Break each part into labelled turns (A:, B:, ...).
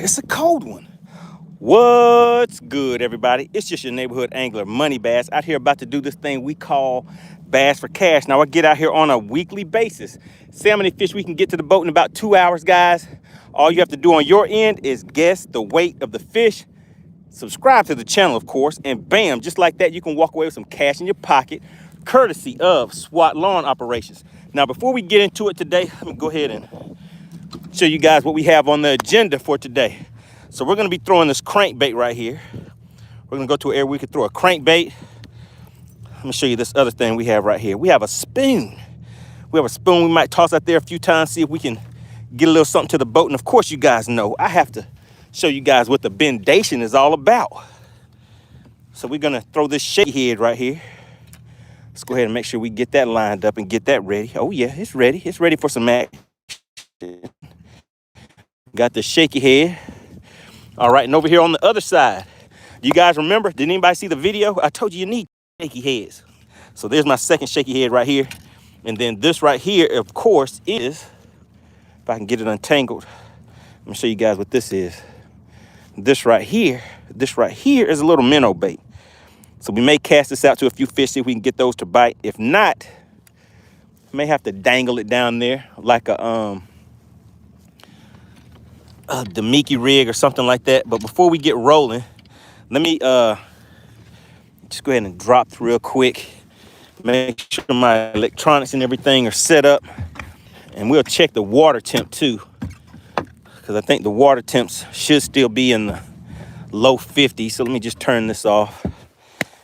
A: it's a cold one. What's good, everybody? It's just your neighborhood angler, MoneyBass, out here about to do this thing we call Bass for Cash. Now, I get out here on a weekly basis. See how many fish we can get to the boat in about 2 hours, guys. All you have to do on your end is guess the weight of the fish, subscribe to the channel, of course, and bam, just like that, you can walk away with some cash in your pocket, courtesy of SWAT Lawn Operations. Now, before we get into it today, let me go ahead and show you guys what we have on the agenda for today. So we're going to be throwing this crankbait right here. We're going to go to an area where we can throw a crankbait. Let me show you this other thing we have right here. We have a spoon. We have a spoon we might toss out there a few times, see if we can get a little something to the boat. And of course, you guys know I have to show you guys what the Bendation is all about. So we're going to throw this shaky head right here. Let's go ahead and make sure we get that lined up and get that ready. Oh yeah, it's ready. It's ready for some action. Got the shaky head. All right, and over here on the other side, you guys remember, did anybody see the video? I told you need shaky heads. So there's my second shaky head right here. And then this right here, of course, is, if I can get it untangled, let me show you guys what this is. This right here is a little minnow bait. So we may cast this out to a few fish, see if we can get those to bite. If not, may have to dangle it down there like a Mickey rig or something like that. But before we get rolling, let me just go ahead and drop real quick. Make sure my electronics and everything are set up. And we'll check the water temp too, because I think the water temps should still be in the low 50s. So let me just turn this off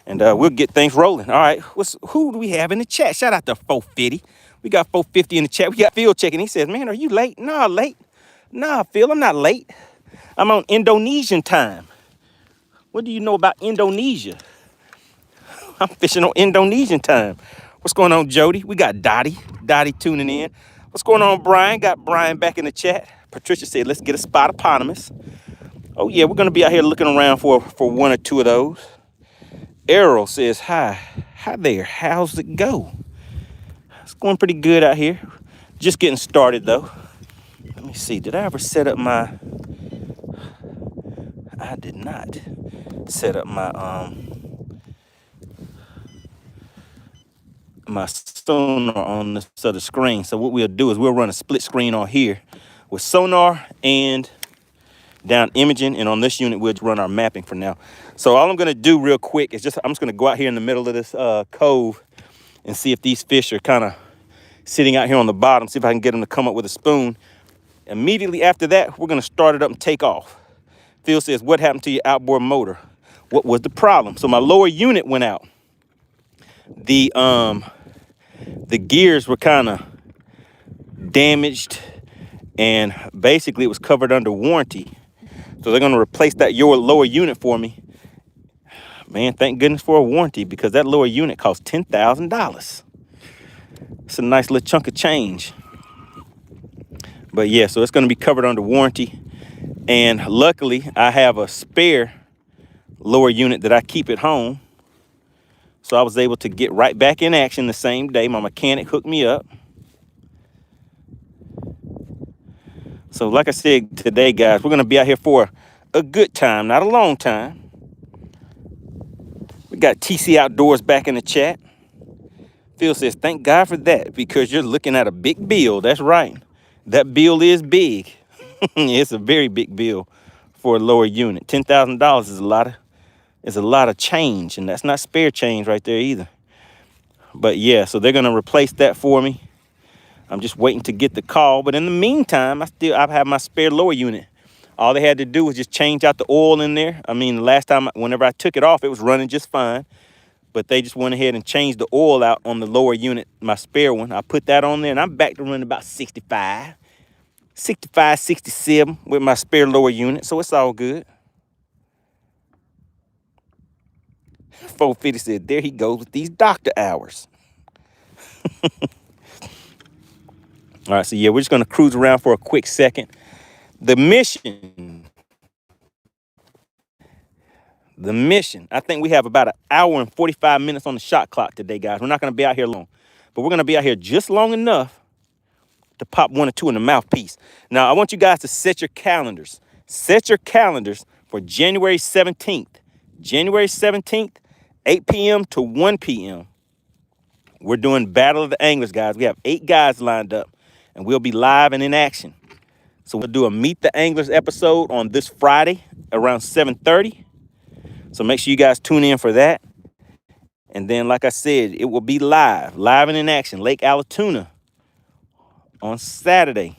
A: and we'll get things rolling. All right, who do we have in the chat? Shout out to 450. We got 450 in the chat. We got Phil checking. He says, man, are you late? Nah, late. Nah, Phil, I'm not late. I'm on Indonesian time. What do you know about Indonesia? I'm fishing on Indonesian time. What's going on, Jody? We got Dottie tuning in. What's going on, Brian? Got Brian back in the chat. Patricia said, let's get a spot-eponymous. Oh, yeah, we're going to be out here looking around for one or two of those. Errol says, hi there. How's it go? It's going pretty good out here. Just getting started, though. Let me see. Did I ever set up my... I did not set up my my sonar on this other screen. So what we'll do is we'll run a split screen on here with sonar and down imaging, and on this unit we'll run our mapping for now. So all I'm going to do real quick is I'm just going to go out here in the middle of this cove and see if these fish are kind of sitting out here on the bottom, see if I can get them to come up with a spoon. Immediately after that, we're going to start it up and take off. Phil says, what happened to your outboard motor? What was the problem? So my lower unit went out. The gears were kind of damaged, and basically it was covered under warranty. So they're going to replace that lower unit for me. Man, thank goodness for a warranty, because that lower unit cost $10,000. It's a nice little chunk of change. But yeah, so it's going to be covered under warranty. And luckily, I have a spare lower unit that I keep at home. So I was able to get right back in action the same day. My mechanic hooked me up. So like I said today, guys, we're going to be out here for a good time, not a long time. We got TC Outdoors back in the chat. Phil says, thank God for that, because you're looking at a big bill. That's right. That bill is big. It's a very big bill for a lower unit. $10,000 is a lot of change, and that's not spare change right there either. But yeah, so they're gonna replace that for me. I'm just waiting to get the call, but in the meantime, I have my spare lower unit. All they had to do was just change out the oil in there. I mean, the last time, whenever I took it off, it was running just fine. But they just went ahead and changed the oil out on the lower unit, my spare one. I put that on there, and I'm back to running about 65, 67 with my spare lower unit. So it's all good. 450 said, there he goes with these doctor hours. All right, so yeah, we're just going to cruise around for a quick second. The mission, I think we have about 1 hour and 45 minutes on the shot clock today, guys. We're not going to be out here long, but we're going to be out here just long enough to pop 1 or 2 in the mouthpiece. Now, I want you guys to set your calendars. Set your calendars for January 17th. January 17th, 8 p.m. to 1 p.m. We're doing Battle of the Anglers, guys. We have 8 guys lined up, and we'll be live and in action. So we'll do a Meet the Anglers episode on this Friday around 7:30. So make sure you guys tune in for that. And then, like I said, it will be live and in action, Lake Allatoona on Saturday.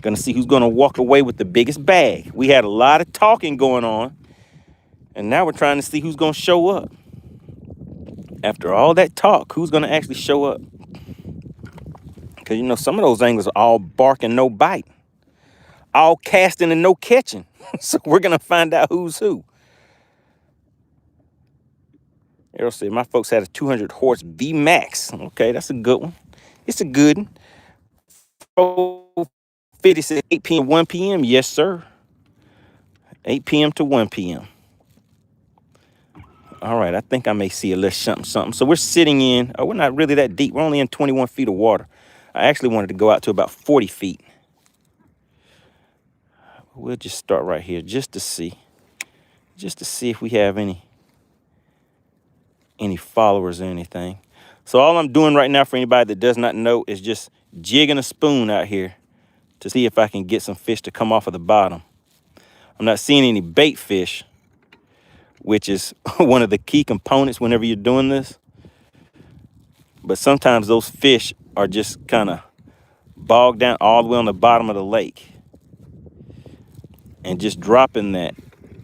A: Gonna see who's gonna walk away with the biggest bag. We had a lot of talking going on, and now we're trying to see who's gonna show up. After all that talk, who's gonna actually show up? Because, you know, some of those anglers are all bark and no bite. All casting and no catching. So we're going to find out who's who. Errol said, my folks had a 200 horse V-Max. Okay, that's a good one. It's a good one. 50 said 8 p.m. 1 p.m. Yes, sir. 8 p.m. to 1 p.m. All right, I think I may see a little something. So we're sitting in, we're not really that deep. We're only in 21 feet of water. I actually wanted to go out to about 40 feet. We'll just start right here just to see if we have any followers or anything. So all I'm doing right now, for anybody that does not know, is just jigging a spoon out here to see if I can get some fish to come off of the bottom. I'm not seeing any bait fish, which is one of the key components whenever you're doing this. But sometimes those fish are just kind of bogged down all the way on the bottom of the lake. And just dropping that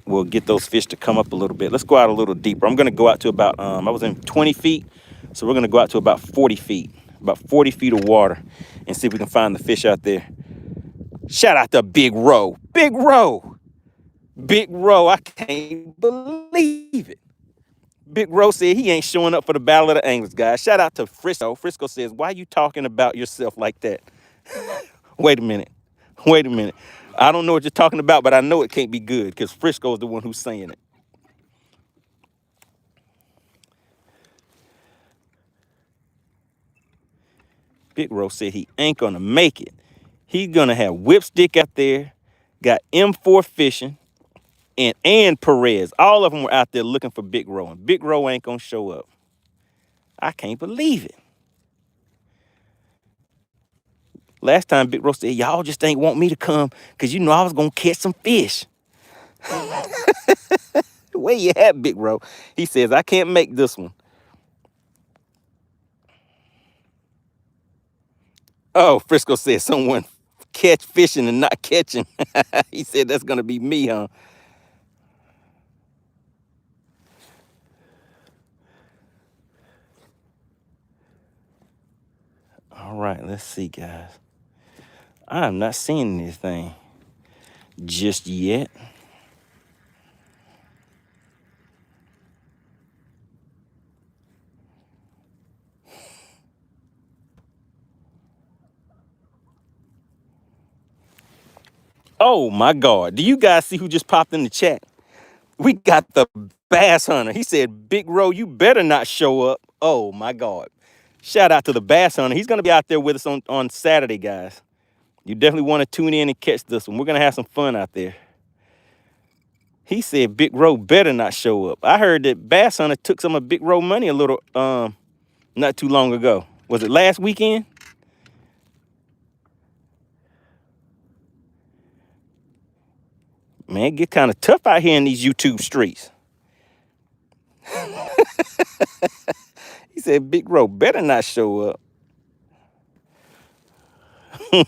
A: will get those fish to come up a little bit. Let's go out a little deeper. I'm going to go out to about, I was in 20 feet. So we're going to go out to about 40 feet, about 40 feet of water, and see if we can find the fish out there. Shout out to Big Row. Big Row. Big Row. I can't believe it. Big Row said he ain't showing up for the Battle of the Anglers, guys. Shout out to Frisco. Frisco says, why are you talking about yourself like that? Wait a minute. I don't know what you're talking about, but I know it can't be good because Frisco is the one who's saying it. Big Row said he ain't gonna make it. He's gonna have Whipstick out there, got M4 Fishing, and Perez. All of them were out there looking for Big Row, and Big Row ain't gonna show up. I can't believe it. Last time Big Row said, y'all just ain't want me to come because you know I was gonna catch some fish. Where you at, Big Row? He says, I can't make this one. Oh, Frisco said someone catch fishing and not catching. He said that's gonna be me, huh? All right, let's see, guys. I'm not seeing anything just yet. Oh my God. Do you guys see who just popped in the chat? We got the Bass Hunter. He said, Big Row, you better not show up. Oh my God. Shout out to the Bass Hunter. He's going to be out there with us on Saturday, guys. You definitely want to tune in and catch this one. We're going to have some fun out there. He said Big Row better not show up. I heard that Bass Hunter took some of Big Row money a little, not too long ago. Was it last weekend? Man, it get kind of tough out here in these YouTube streets. He said Big Row better not show up. All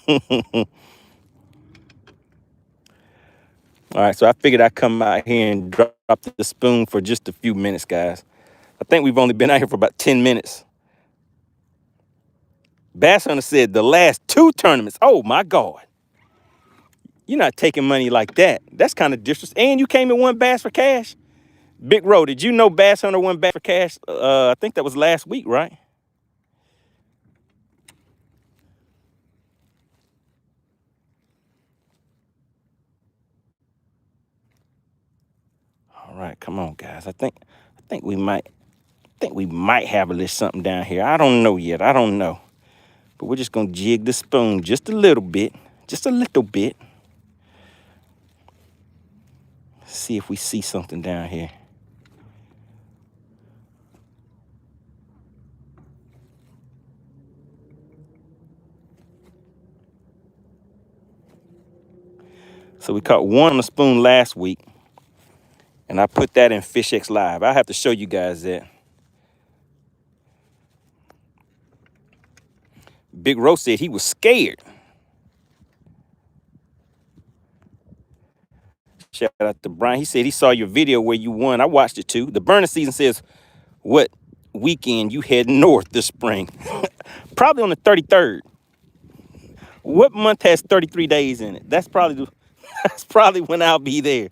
A: right, so I figured I'd come out here and drop the spoon for just a few minutes, guys. I think we've only been out here for about 10 minutes. Bass Hunter said the last 2 tournaments. Oh, my God. You're not taking money like that. That's kind of disrespectful. And you came and won Bass for Cash. Big Row, did you know Bass Hunter won Bass for Cash? I think that was last week, right? All right, come on, guys. I think we might have a little something down here. I don't know yet. I don't know. But we're just gonna jig the spoon just a little bit. Just a little bit. See if we see something down here. So we caught one on the spoon last week, and I put that in FishXLive. I have to show you guys that. Big Rose said he was scared. Shout out to Brian. He said he saw your video where you won. I watched it too. The burning season says, what weekend you heading north this spring? Probably on the 33rd. What month has 33 days in it? That's probably when I'll be there.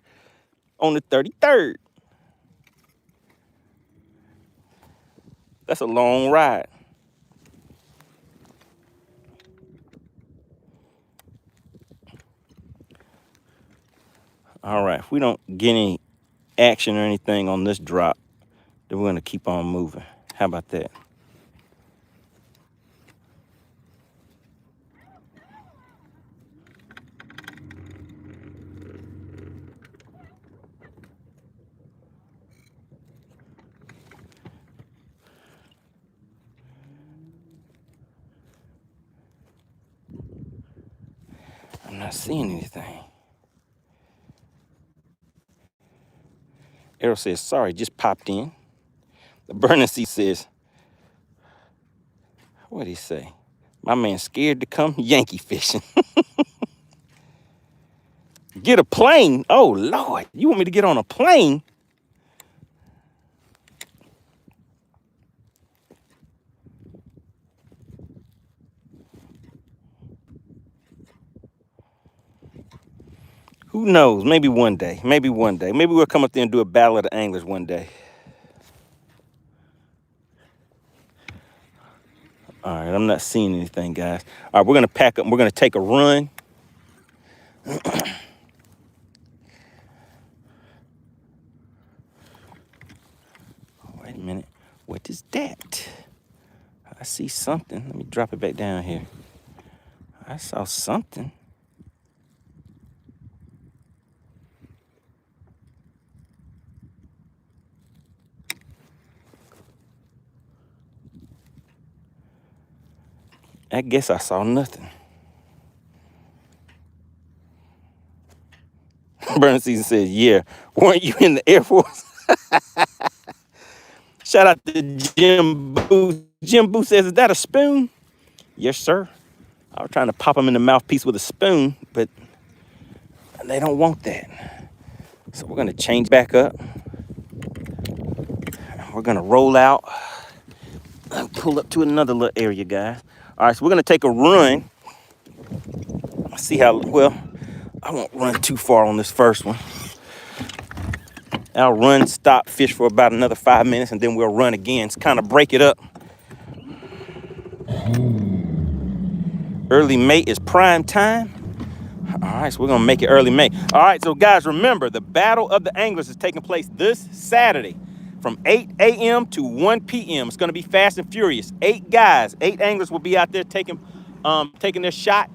A: On the 33rd. That's a long ride. All right, if we don't get any action or anything on this drop, then we're gonna keep on moving. How about that? I'm not seeing anything. Errol says, sorry, just popped in. The burning seat says, what'd he say? My man scared to come Yankee fishing. Get a plane? Oh, Lord, you want me to get on a plane? Who knows? Maybe one day. Maybe one day. Maybe we'll come up there and do a battle of the anglers one day. All right, I'm not seeing anything, guys. All right, we're going to pack up. We're going to take a run. Wait a minute. What is that? I see something. Let me drop it back down here. I saw something. I guess I saw nothing. Burning Season says, yeah, weren't you in the Air Force? Shout out to Jim Boo. Jim Boo says, is that a spoon? Yes, sir. I was trying to pop them in the mouthpiece with a spoon, but they don't want that. So we're going to change back up. We're going to roll out and pull up to another little area, guys. All right, so we're going to take a run. See how, well, I won't run too far on this first one. I'll run, stop, fish for about another 5 minutes, and then we'll run again. It's kind of break it up. Early May is prime time. All right, so we're going to make it early May. All right, so guys, remember, the Battle of the Anglers is taking place this Saturday from 8 a.m. to 1 p.m. It's going to be fast and furious. 8 guys, 8 anglers will be out there taking their shot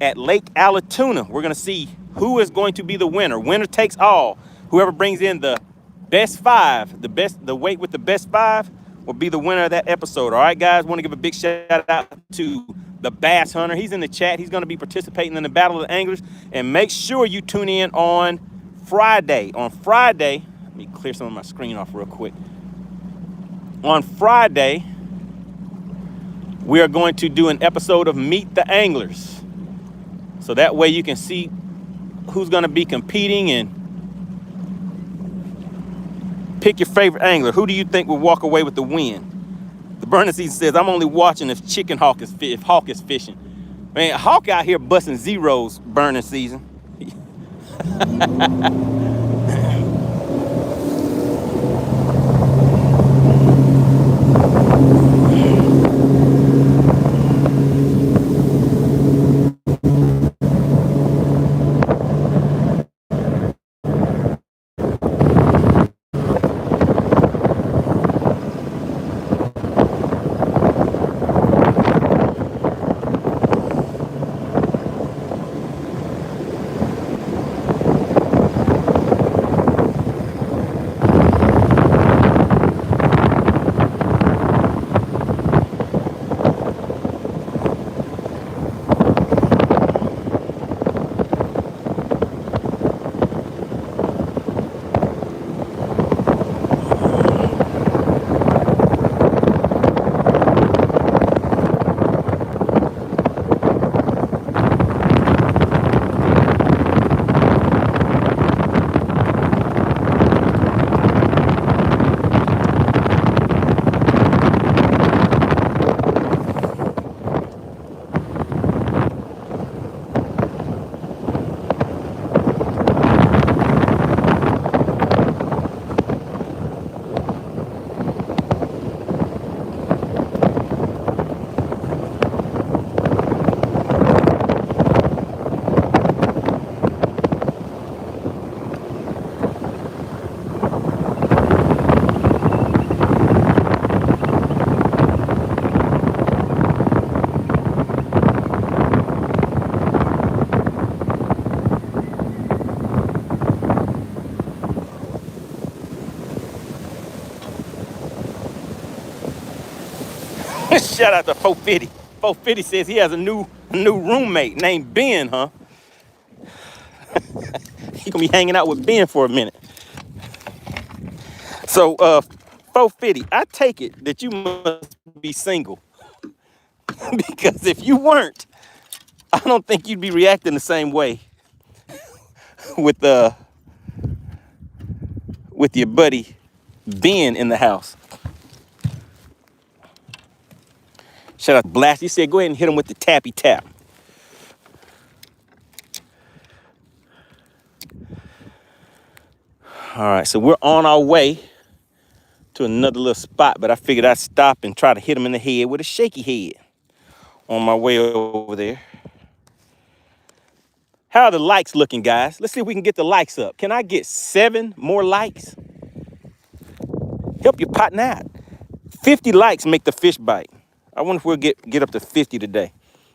A: at Lake Allatoona. We're going to see who is going to be the winner. Winner takes all. Whoever brings in the best 5, the weight with the best 5 will be the winner of that episode. All right, guys, want to give a big shout out to the Bass Hunter. He's in the chat. He's going to be participating in the Battle of the Anglers. And make sure you tune in on Friday. On Friday, let me clear some of my screen off real quick. On Friday, we are going to do an episode of Meet the Anglers. So that way you can see who's going to be competing and pick your favorite angler. Who do you think will walk away with the win? The Burning Season says, I'm only watching if Hawk is fishing. Man, Hawk out here busting zeros, Burning Season. Shout out to 450. 450 says he has a new roommate named Ben, huh? He gonna be hanging out with Ben for a minute. So 450, I take it that you must be single. Because if you weren't, I don't think you'd be reacting the same way with your buddy Ben in the house. Shout out to Blast. He said, go ahead and hit him with the tappy tap. All right, so we're on our way to another little spot, but I figured I'd stop and try to hit him in the head with a shaky head on my way over there. How are the likes looking, guys? Let's see if we can get the likes up. Can I get 7 more likes? Help your partner out. 50 likes make the fish bite. I wonder if we'll get up to 50 today.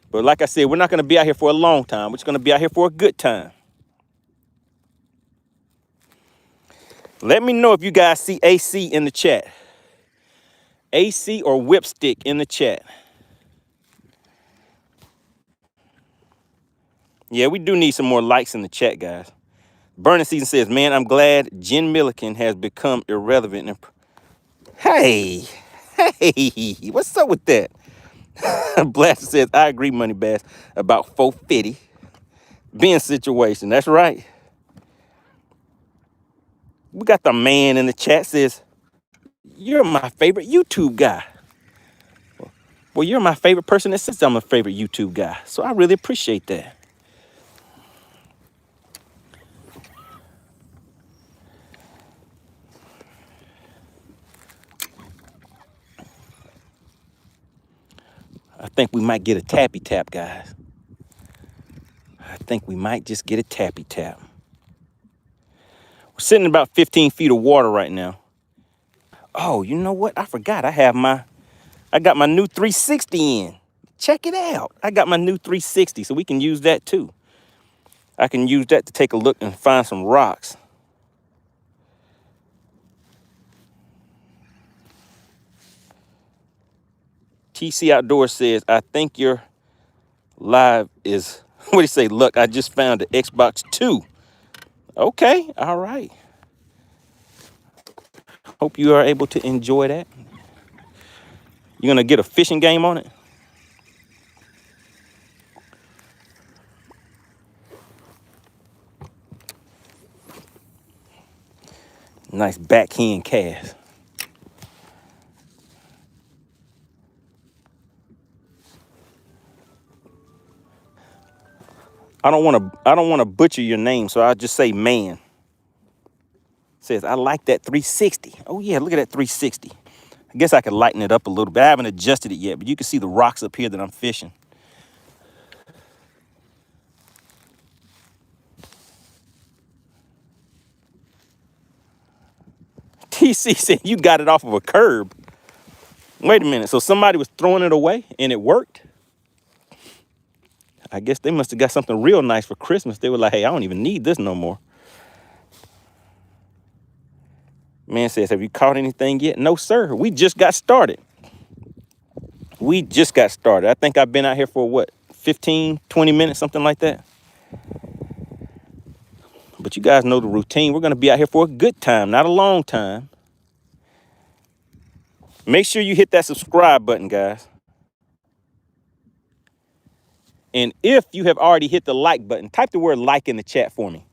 A: But like I said, we're not going to be out here for a long time. We're just going to be out here for a good time. Let me know if you guys see AC in the chat. AC or whipstick in the chat. Yeah, we do need some more likes in the chat, guys. Burning Season says, man, I'm glad Jen Milliken has become irrelevant. Hey, what's up with that? Blaster says, I agree, MoneyBass, about 450 being situation. That's right. We got the man in the chat says, you're my favorite YouTube guy. Well, you're my favorite person that says I'm a favorite YouTube guy. So I really appreciate that. I think we might get a tappy tap, guys. I think we might just get a tappy tap. We're sitting in about 15 feet of water right now. Oh, you know what? I forgot. I got my new 360 in. Check it out. I got my new 360, so we can use that too. I can use that to take a look and find some rocks. TC Outdoors says, I think your live is, what do you say? Look, I just found the Xbox 2. Okay, all right. Hope you are able to enjoy that. You're gonna get a fishing game on it? Nice backhand cast. I don't want to butcher your name, so I'll just say man. Says, I like that 360. Oh yeah, look at that 360. I guess I could lighten it up a little bit. I haven't adjusted it yet, but you can see the rocks up here that I'm fishing. TC said, you got it off of a curb. Wait a minute, so somebody was throwing it away and it worked? I guess they must have got something real nice for Christmas. They were like, hey, I don't even need this no more. Man says, have you caught anything yet? No, sir. We just got started. I think I've been out here for what, 15, 20 minutes, something like that. But you guys know the routine. We're going to be out here for a good time, not a long time. Make sure you hit that subscribe button, guys. And if you have already hit the like button, type the word like in the chat for me.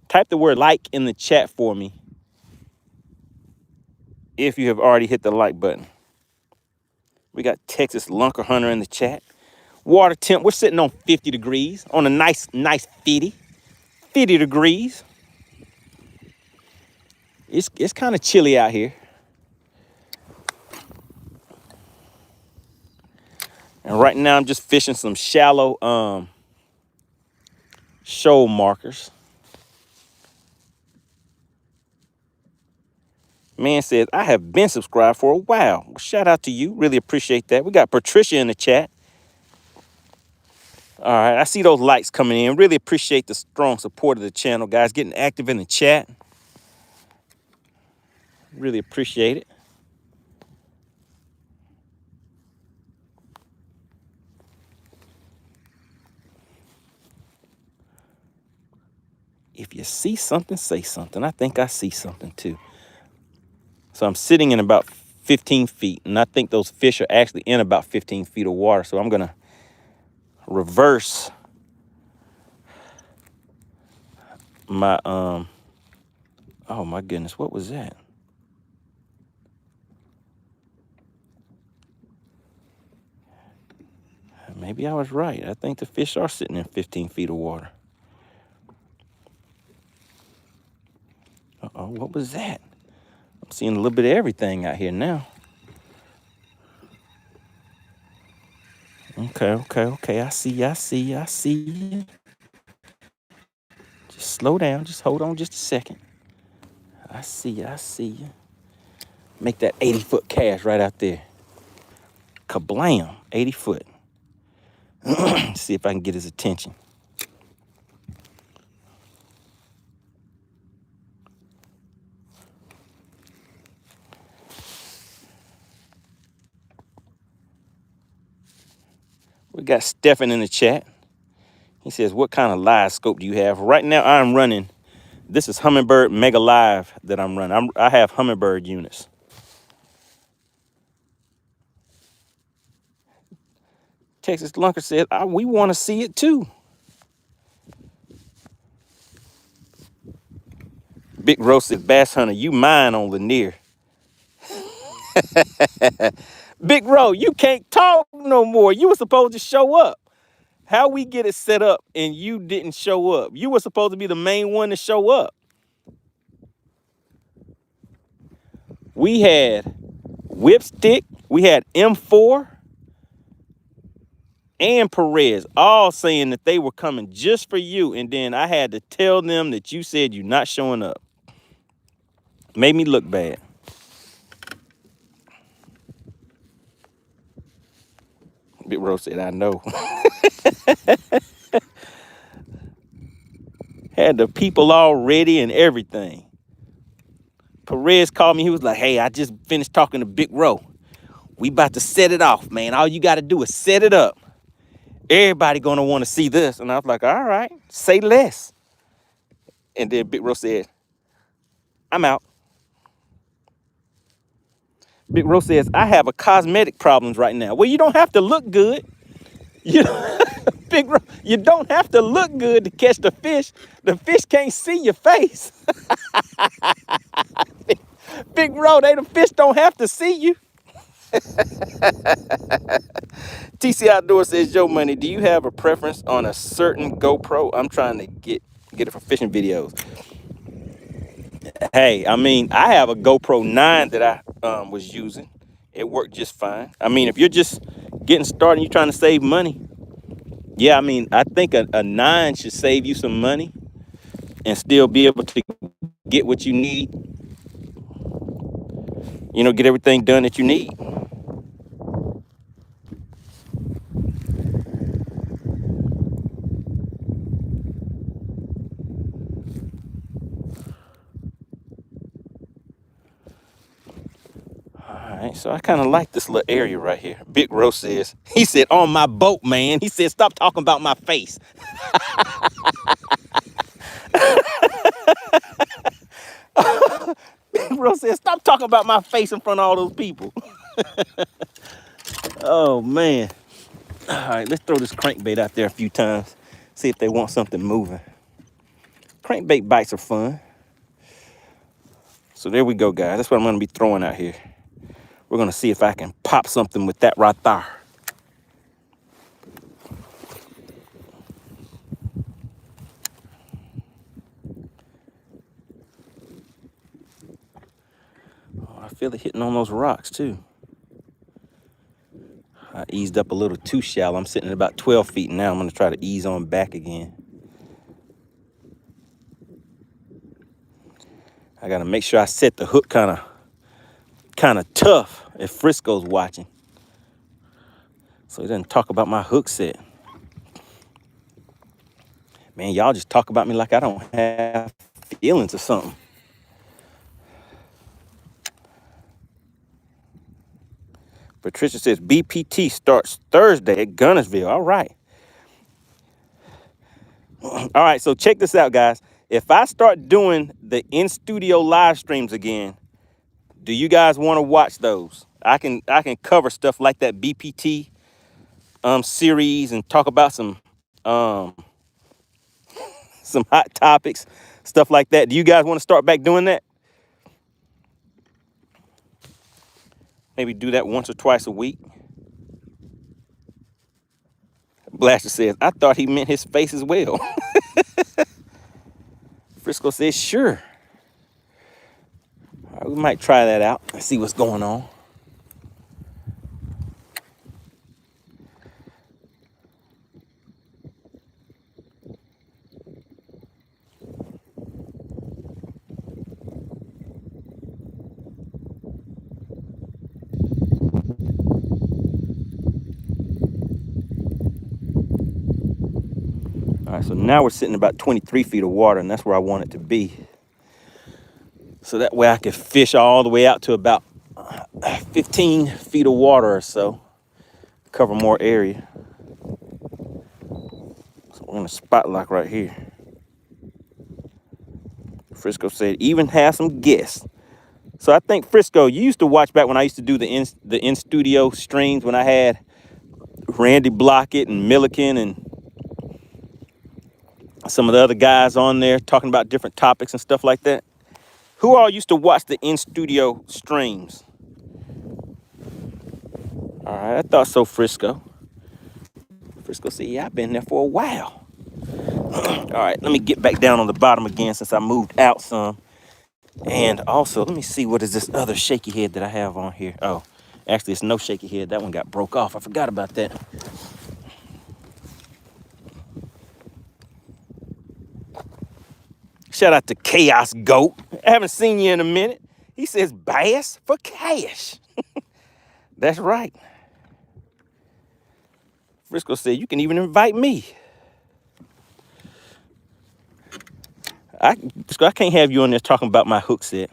A: Type the word like in the chat for me if you have already hit the like button. We got Texas Lunker Hunter in the chat. Water temp, we're sitting on 50 degrees, on a nice 50 degrees. It's kind of chilly out here. And right now I'm just fishing some shallow shoal markers. Man says, I have been subscribed for a while. Well, shout out to you. Really appreciate that. We got Patricia in the chat. All right, I see those likes coming in. Really appreciate the strong support of the channel, guys. Getting active in the chat. Really appreciate it. If you see something, say something. I think I see something too. So I'm sitting in about 15 feet, and I think those fish are actually in about 15 feet of water. So I'm gonna reverse my, oh my goodness, what was that? Maybe I was right. I think the fish are sitting in 15 feet of water. Uh-oh, what was that? I'm seeing a little bit of everything out here now. Okay. I see you. Just slow down. Just hold on just a second. I see you. Make that 80-foot cast right out there. Kablam, 80 foot. See if I can get his attention. We got Stephen in the chat. He says, what kind of live scope do you have? Right now I'm running, this is Humminbird Mega Live that I'm running. I have Humminbird units. Texas Lunker said, we want to see it too. Big Roasted Bass Hunter, you mine on Lanier. Big Ro, you can't talk no more. You were supposed to show up. How we get it set up and you didn't show up? You were supposed to be the main one to show up. We had Whipstick, we had M4 and Perez all saying that they were coming just for you. And then I had to tell them that you said you're not showing up. Made me look bad. Big Rose said, I know. Had the people all ready and everything. Perez called me. He was like, hey, I just finished talking to Big Ro. We about to set it off, man. All you got to do is set it up. Everybody going to want to see this. And I was like, all right, say less. And then Big Ro said, I'm out. Big Ro says, I have a cosmetic problems right now. Well, you don't have to look good. You Big Ro, you don't have to look good to catch the fish. The fish can't see your face. Big Ro, the fish don't have to see you. TC Outdoor says, Joe Money, do you have a preference on a certain GoPro? I'm trying to get it for fishing videos. Hey, I mean, I have a GoPro 9 that I was using. It worked just fine. I mean, if you're just getting started and you're trying to save money, yeah, I mean, I think a 9 should save you some money and still be able to get what you need. You know, get everything done that you need. All right, so I kind of like this little area right here. Big Rose says, he said, on my boat, man. He said, stop talking about my face. Big Rose said, stop talking about my face in front of all those people. Oh, man. All right, let's throw this crankbait out there a few times. See if they want something moving. Crankbait bites are fun. So there we go, guys. That's what I'm going to be throwing out here. We're going to see if I can pop something with that right there. Oh, I feel it hitting on those rocks, too. I eased up a little too shallow. I'm sitting at about 12 feet now. I'm going to try to ease on back again. I got to make sure I set the hook kind of tough if Frisco's watching, so he doesn't talk about my hook set. Man, y'all just talk about me like I don't have feelings or something. Patricia says BPT starts Thursday at Gunnersville. All right. All right, so check this out, guys. If I start doing the in-studio live streams again, do you guys want to watch those? I can cover stuff like that BPT series and talk about some hot topics, stuff like that. Do you guys want to start back doing that? Maybe do that once or twice a week. Blaster says, I thought he meant his face as well. Frisco says, sure. All right, we might try that out and see what's going on. All right, so now we're sitting about 23 feet of water, and that's where I want it to be. So that way I can fish all the way out to about 15 feet of water or so, cover more area. So we're gonna spot lock right here. Frisco said, even have some guests. So I think, Frisco, you used to watch back when I used to do the in-studio streams when I had Randy Blockett and Milliken and some of the other guys on there talking about different topics and stuff like that. Who all used to watch the in-studio streams? All right, I thought so, Frisco. Frisco said, yeah, I've been there for a while. All right, let me get back down on the bottom again since I moved out some. And also, let me see, what is this other shaky head that I have on here? Oh, actually, it's no shaky head. That one got broke off. I forgot about that. Shout out to Chaos Goat. I haven't seen you in a minute. He says, bass for cash. That's right. Frisco said, you can even invite me. Frisco, I can't have you on there talking about my hook set.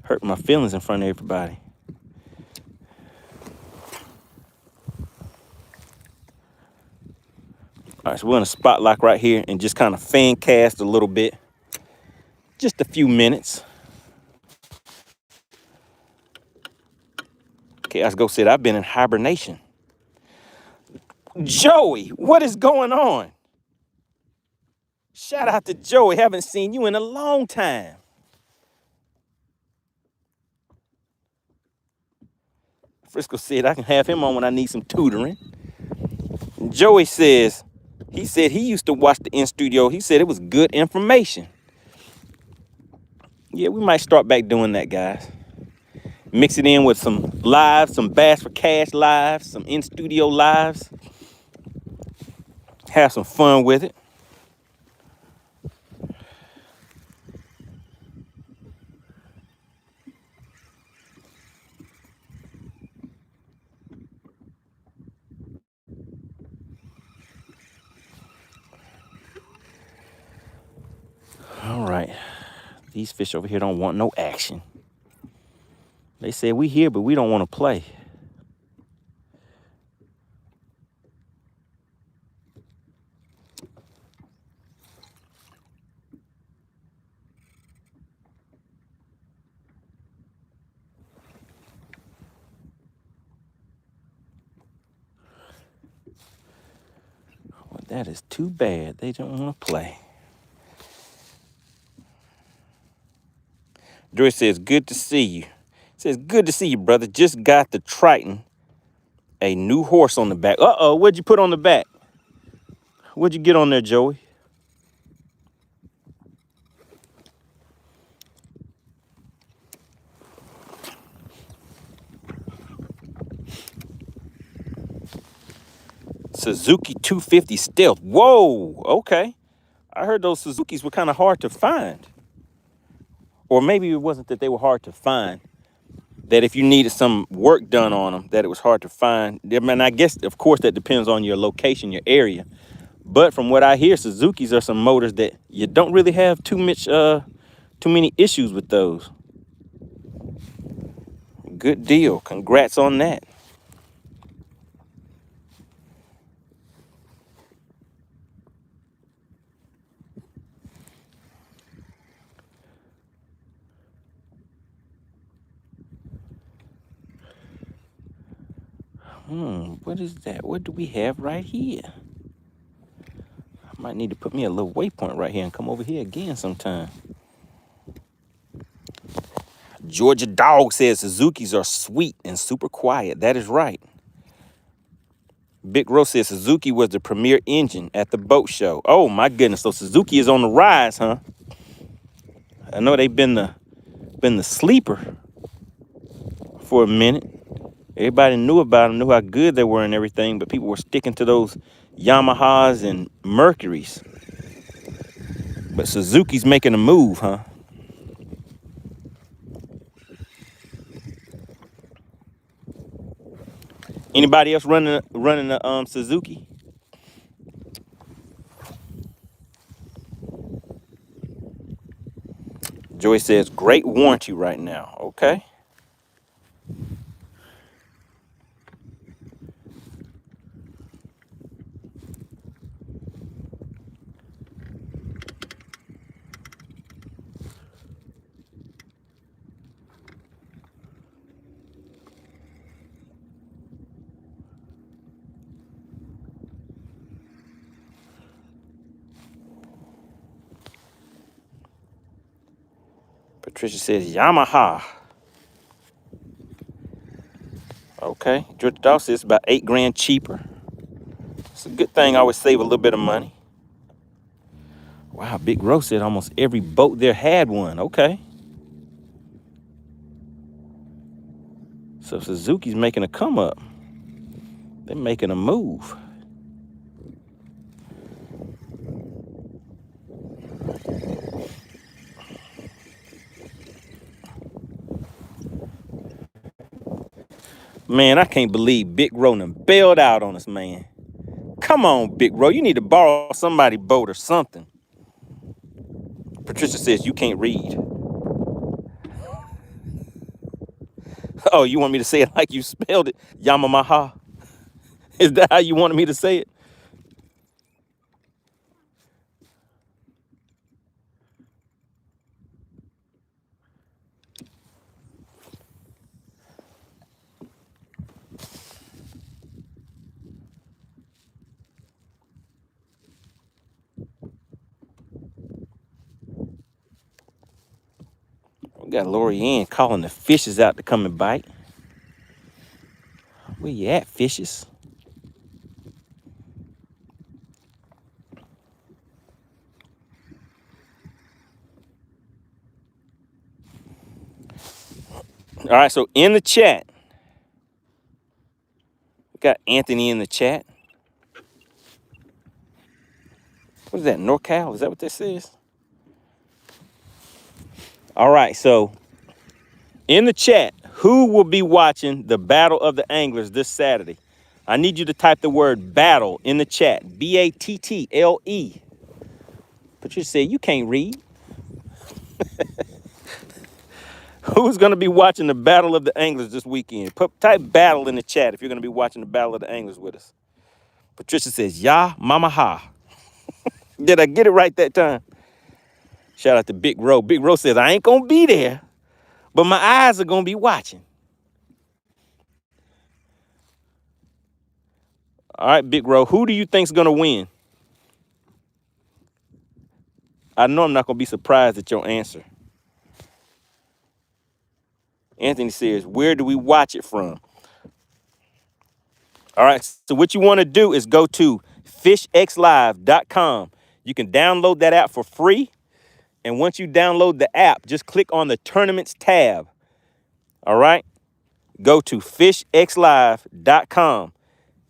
A: Hurt my feelings in front of everybody. All right, so we're gonna spot lock right here and just kind of fan cast a little bit. Just a few minutes. Okay, let's go said, I've been in hibernation. Joey, what is going on? Shout out to Joey. Haven't seen you in a long time. Frisco said I can have him on when I need some tutoring. Joey says, he said he used to watch the in-studio. He said it was good information. Yeah, we might start back doing that, guys. Mix it in with some lives, some Bass for Cash lives, some in-studio lives. Have some fun with it. All right. These fish over here don't want no action. They said we here, but we don't want to play. Well, that is too bad. They don't want to play. Drew says, good to see you. Says, good to see you, brother. Just got the Triton. A new horse on the back. Uh-oh, what'd you put on the back? What'd you get on there, Joey? Suzuki 250 Stealth. Whoa, okay. I heard those Suzukis were kind of hard to find. Or maybe it wasn't that they were hard to find. That if you needed some work done on them, that it was hard to find. I mean, I guess, of course, that depends on your location, your area. But from what I hear, Suzukis are some motors that you don't really have too many issues with those. Good deal. Congrats on that. What is that? What do we have right here? I might need to put me a little waypoint right here and come over here again sometime. Georgia Dog says Suzukis are sweet and super quiet. That is right. Big Rose says Suzuki was the premier engine at the boat show. Oh my goodness! So Suzuki is on the rise, huh? I know they've been the sleeper for a minute. Everybody knew about them, knew how good they were and everything, but people were sticking to those Yamahas and Mercuries. But Suzuki's making a move, huh? Anybody else running the Suzuki? Joy says great warranty right now. Okay. Patricia says Yamaha. Okay. Georgia Dawg says it's about $8 cheaper. It's a good thing. I always save a little bit of money. Wow, Big Rose said almost every boat there had one. Okay. So Suzuki's making a come up. They're making a move. Man, I can't believe Big Ro bailed out on us, man. Come on, Big Ro. You need to borrow somebody's boat or something. Patricia says you can't read. Oh, you want me to say it like you spelled it? Yamamaha. Is that how you wanted me to say it? We got Lori Ann calling the fishes out to come and bite. Where you at, fishes? All right, so in the chat, we got Anthony in the chat. What is that, NorCal? Is that what this is? All right, so in the chat, who will be watching the Battle of the Anglers this Saturday? I need you to type the word battle in the chat. B-A-T-T-L-E. Patricia said, you can't read. Who's going to be watching the Battle of the Anglers this weekend? Type battle in the chat if you're going to be watching the Battle of the Anglers with us. Patricia says, ya mama ha. Did I get it right that time? Shout out to Big Ro. Big Ro says, I ain't going to be there, but my eyes are going to be watching. All right, Big Ro, who do you think's going to win? I know I'm not going to be surprised at your answer. Anthony says, where do we watch it from? All right, so what you want to do is go to FishXLive.com. You can download that app for free. And once you download the app, just click on the tournaments tab. All right, go to FishXLive.com.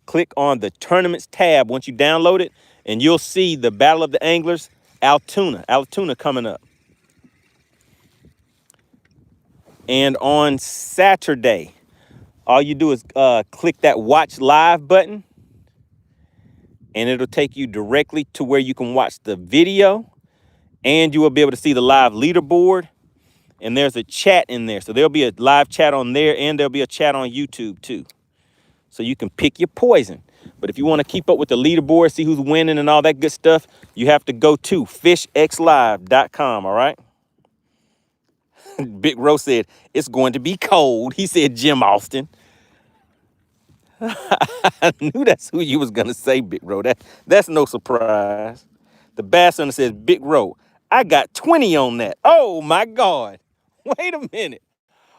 A: Click on the tournaments tab once you download it, and you'll see the Battle of the Anglers, Altoona coming up. And on Saturday, all you do is click that watch live button, and it'll take you directly to where you can watch the video, and you will be able to see the live leaderboard. And there's a chat in there. So there'll be a live chat on there, and there'll be a chat on YouTube too. So you can pick your poison. But if you want to keep up with the leaderboard, see who's winning and all that good stuff, you have to go to FishXLive.com, all right? Big Ro said, it's going to be cold. He said Jim Austin. I knew that's who you was gonna say, Big Ro. That's no surprise. The Bass Hunter says, Big Ro, I got 20 on that. Oh my God. Wait a minute.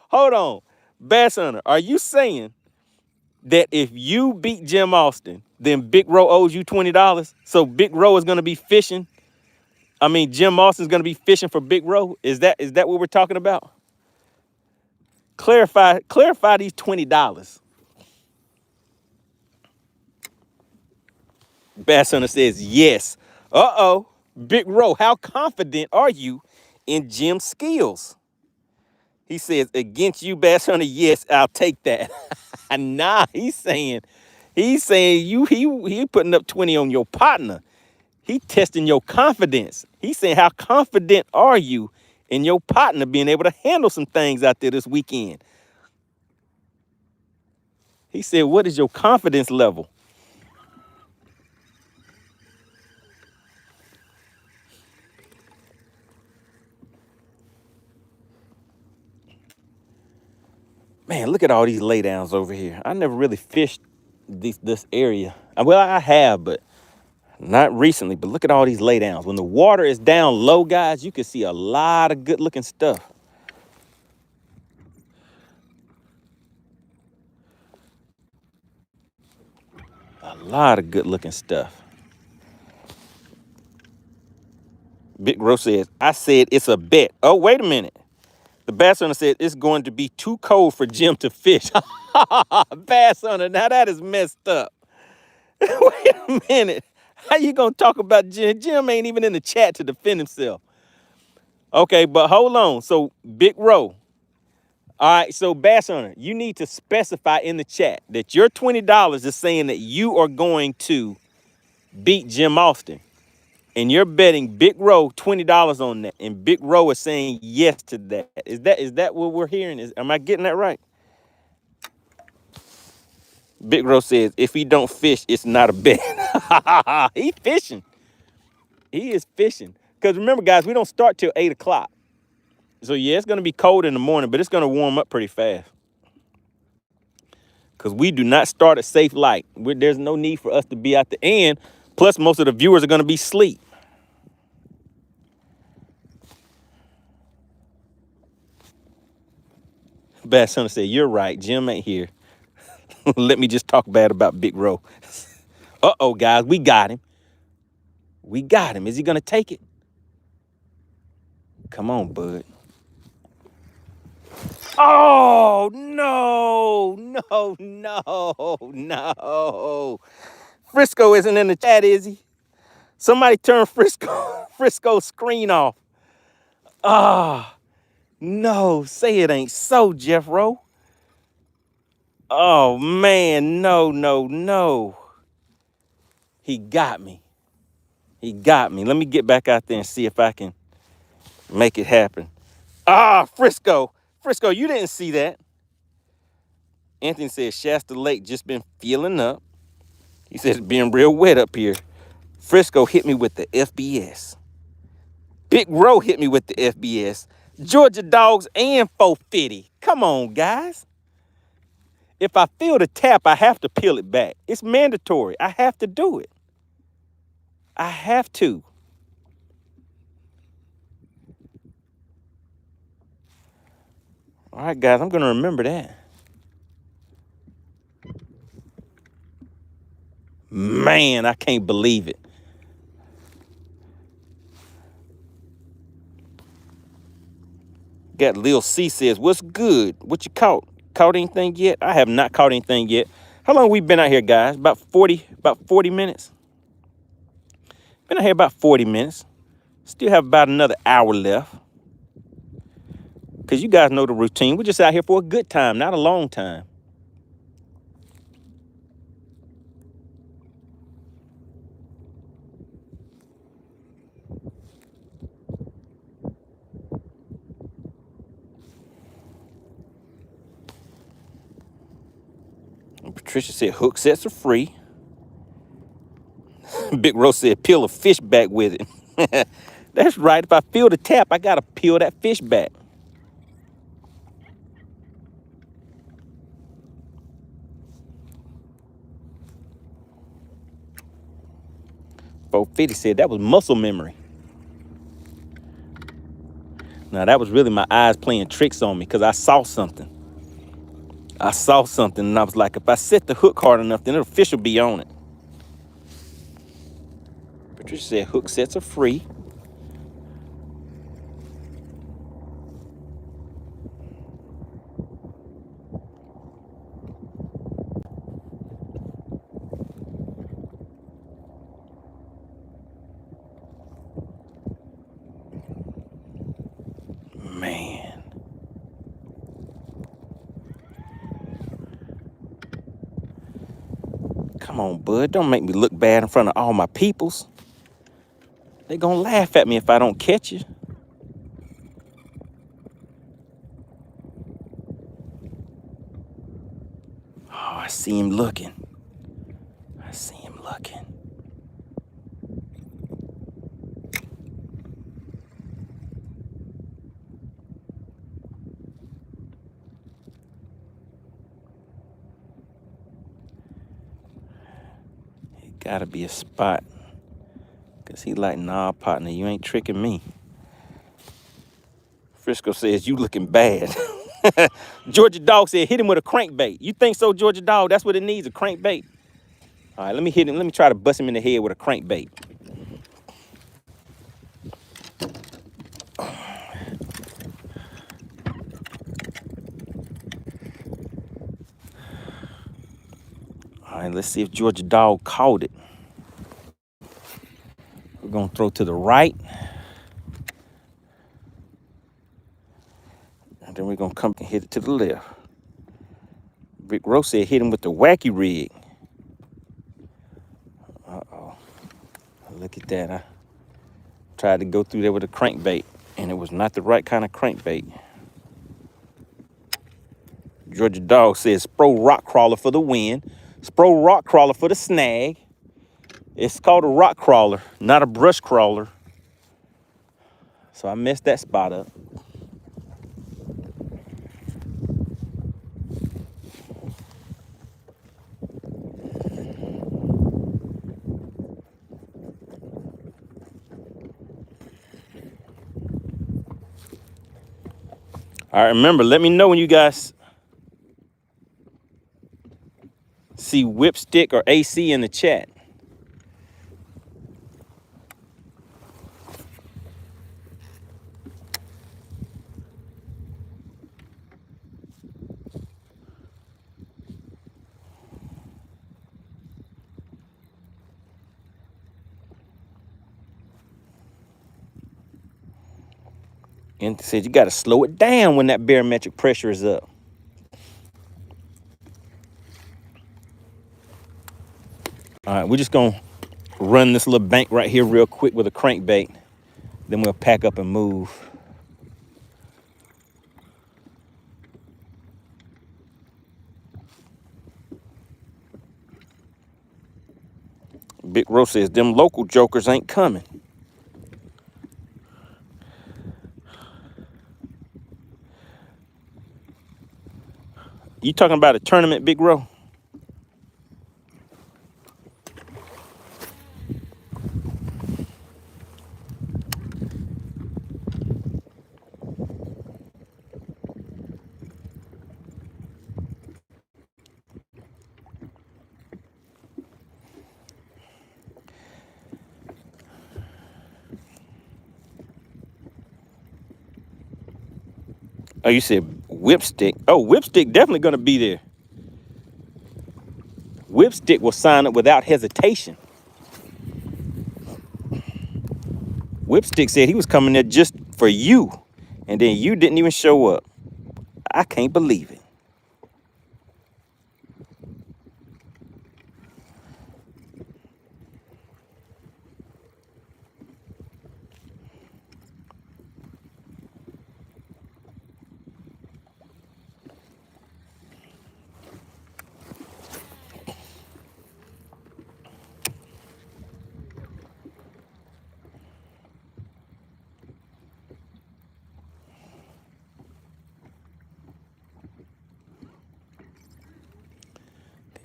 A: Hold on. Bass Hunter, are you saying that if you beat Jim Austin, then Big Ro owes you $20? So Big Ro is gonna be fishing? I mean, Jim Austin's gonna be fishing for Big Ro? Is that what we're talking about? Clarify these $20. Bass Hunter says yes. Uh-oh. Big Ro, how confident are you in Jim's skills? He says, against you, Bass Hunter, yes, I'll take that. Nah, he's saying he putting up 20 on your partner. He testing your confidence. He's saying, how confident are you in your partner being able to handle some things out there this weekend? He said, what is your confidence level? Man, look at all these laydowns over here. I never really fished this area. Well, I have, but not recently. But look at all these laydowns. When the water is down low, guys, you can see a lot of good-looking stuff. A lot of good-looking stuff. Big Ro says, I said it's a bet. Oh, wait a minute. The Bass Hunter said it's going to be too cold for Jim to fish. Bass Hunter, now that is messed up. Wait a minute. How you gonna talk about Jim? Jim ain't even in the chat to defend himself. Okay, but hold on. So Big Ro. All right, so Bass Hunter, you need to specify in the chat that your $20 is saying that you are going to beat Jim Austin. And you're betting Big Ro $20 on that. And Big Ro is saying yes to that. Is that what we're hearing? Am I getting that right? Big Ro says, if he don't fish, it's not a bet. He's fishing. He is fishing. Because remember, guys, we don't start till 8 o'clock. So, yeah, it's going to be cold in the morning, but it's going to warm up pretty fast. Because we do not start at safe light. There's no need for us to be at the end. Plus, most of the viewers are going to be asleep. Bass Hunter said, you're right. Jim ain't here. Let me just talk bad about Big Ro. Uh-oh, guys, we got him. We got him. Is he going to take it? Come on, bud. Oh, no. Frisco isn't in the chat, is he? Somebody turn Frisco's screen off. Ah, no. Say it ain't so, Jeff Rowe. Oh, man, no. He got me. Let me get back out there and see if I can make it happen. Ah, Frisco, you didn't see that. Anthony says Shasta Lake just been filling up. He says it's being real wet up here. Frisco hit me with the FBS. Big Ro hit me with the FBS. Georgia Dogs and 450. Come on, guys. If I feel the tap, I have to peel it back. It's mandatory. I have to do it. I have to. All right, guys, I'm going to remember that. Man, I can't believe it. Got Lil C says, what's good? What you caught? Caught anything yet? I have not caught anything yet. How long we been out here, guys? About 40 minutes. Been out here about 40 minutes. Still have about another hour left. Because you guys know the routine. We're just out here for a good time, not a long time. Patricia said hook sets are free. Big Rose said peel a fish back with it. That's right. If I feel the tap, I got to peel that fish back. 450 said that was muscle memory. Now, that was really my eyes playing tricks on me because I saw something. And I was like, if I set the hook hard enough, then the fish will be on it. Patricia said hook sets are free. Man. Come on, bud. Don't make me look bad in front of all my peoples. They gonna laugh at me if I don't catch you. Oh, I see him looking. It gotta be a spot. Cause he like, nah, partner, you ain't tricking me. Frisco says you looking bad. Georgia Dog said hit him with a crankbait. You think so, Georgia Dog? That's what it needs, a crankbait. All right, let me hit him. Let me try to bust him in the head with a crankbait. All right, let's see if Georgia Dog caught it. We're gonna throw to the right. And then we're gonna come and hit it to the left. Rick Rose said hit him with the wacky rig. Uh-oh. Look at that. I tried to go through there with a crankbait, and it was not the right kind of crankbait. Georgia Dog says Spro rock crawler for the win. Spro rock crawler for the snag. It's called a rock crawler, not a brush crawler. So I messed that spot up. All right, remember, let me know when you guys see whipstick or AC in the chat. And it said you got to slow it down when that barometric pressure is up. All right, we're just going to run this little bank right here real quick with a crankbait. Then we'll pack up and move. Big Rose says them local jokers ain't coming. You talking about a tournament, Big Ro? Oh, you said whipstick. Oh, whipstick definitely gonna be there. Whipstick will sign up without hesitation. Whipstick said he was coming there just for you, and then you didn't even show up. I can't believe it.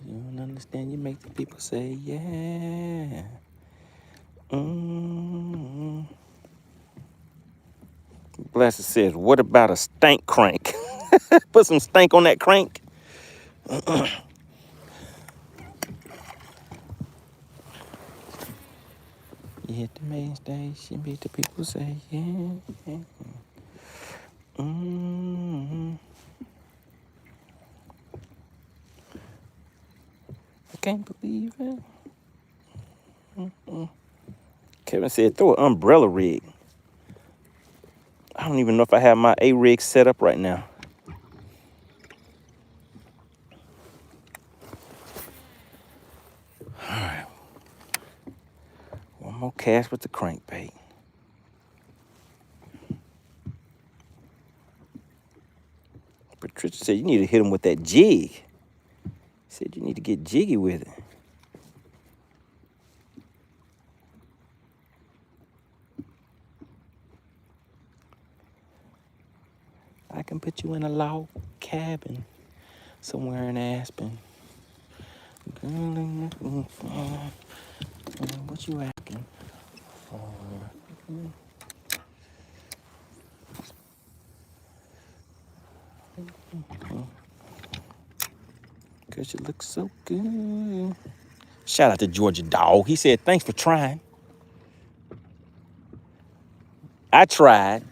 A: You don't understand, you make the people say, yeah. Blessed says, what about a stank crank? Put some stank on that crank. You hit the main station, beat the people say, yeah. I can't believe it. Kevin said, throw an umbrella rig. I don't even know if I have my A-rig set up right now. All right. One more cast with the crankbait. Patricia said, you need to hit him with that jig. Said you need to get jiggy with it. I can put you in a log cabin somewhere in Aspen. What you asking for? Cause you look so good. Shout out to Georgia Dog. He said, thanks for trying. I tried.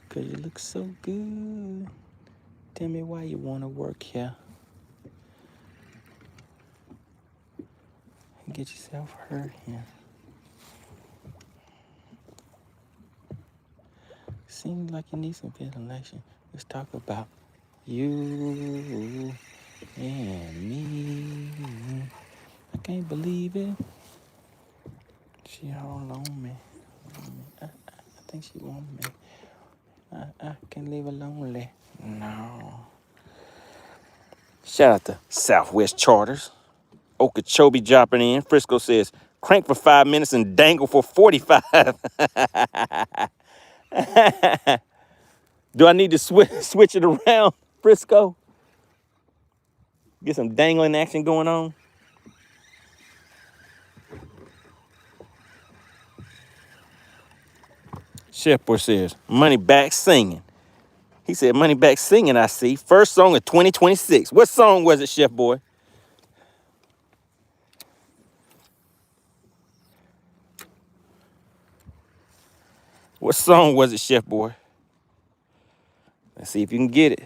A: Cause you look so good. Tell me why you wanna work here. And get yourself hurt here. Seems like you need some ventilation. Let's talk about you and me. I can't believe it. She all on me. I think she want me. I can't leave her lonely. No. Shout out to Southwest Charters. Okeechobee dropping in. Frisco says, crank for 5 minutes and dangle for 45. Do I need to switch it around, Frisco? Get some dangling action going on? Chef Boy says, money back singing. He said, money back singing, I see. First song of 2026. What song was it, Chef Boy? What song was it, Chef Boy? Let's see if you can get it.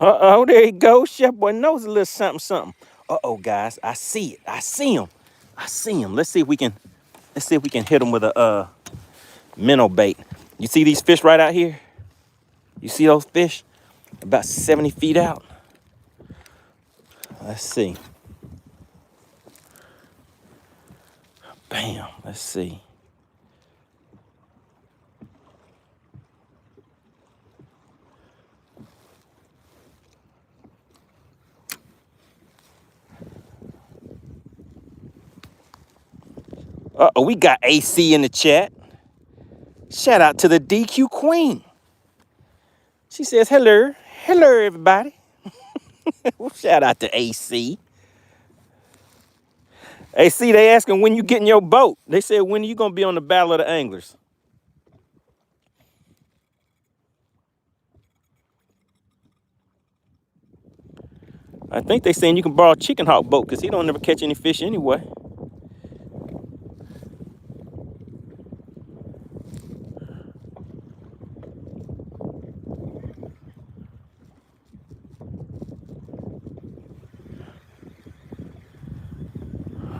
A: Uh-oh, there you go. Chef Boy knows a little something, something. Uh-oh, guys, I see it. I see him. Let's see if we can hit him with a minnow bait. You see these fish right out here? You see those fish? About 70 feet out. Let's see. Bam, let's see. Uh-oh, we got AC in the chat. Shout out to the DQ Queen. She says, hello. Hello, everybody. Well, shout out to AC. AC, they asking when you getting your boat. They said, when are you going to be on the Battle of the Anglers? I think they saying you can borrow Chicken Hawk boat because he don't never catch any fish anyway.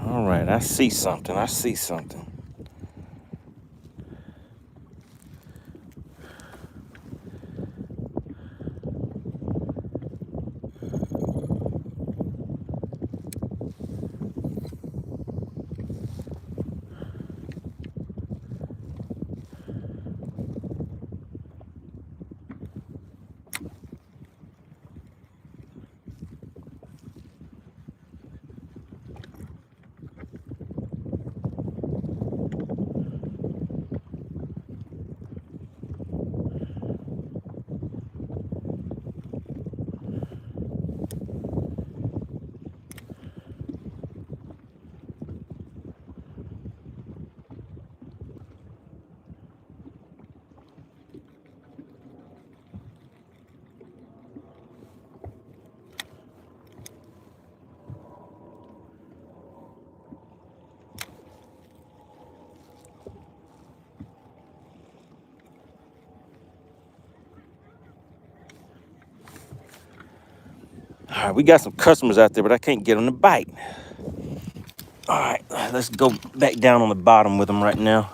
A: All right, I see something. All right, we got some customers out there, but I can't get them to bite. All right, let's go back down on the bottom with them right now.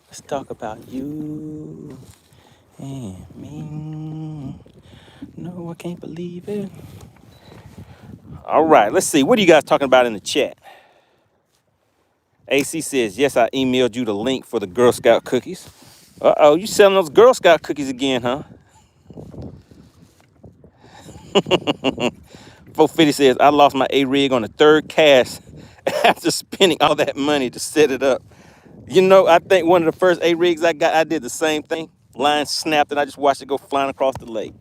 A: Let's talk about you and me. No, I can't believe it. All right, let's see. What are you guys talking about in the chat? AC says, yes, I emailed you the link for the Girl Scout cookies. Uh-oh, you selling those Girl Scout cookies again, huh? 450 says, I lost my A-rig on the third cast after spending all that money to set it up. You know, I think one of the first A-rigs I got, I did the same thing. Line snapped and I just watched it go flying across the lake.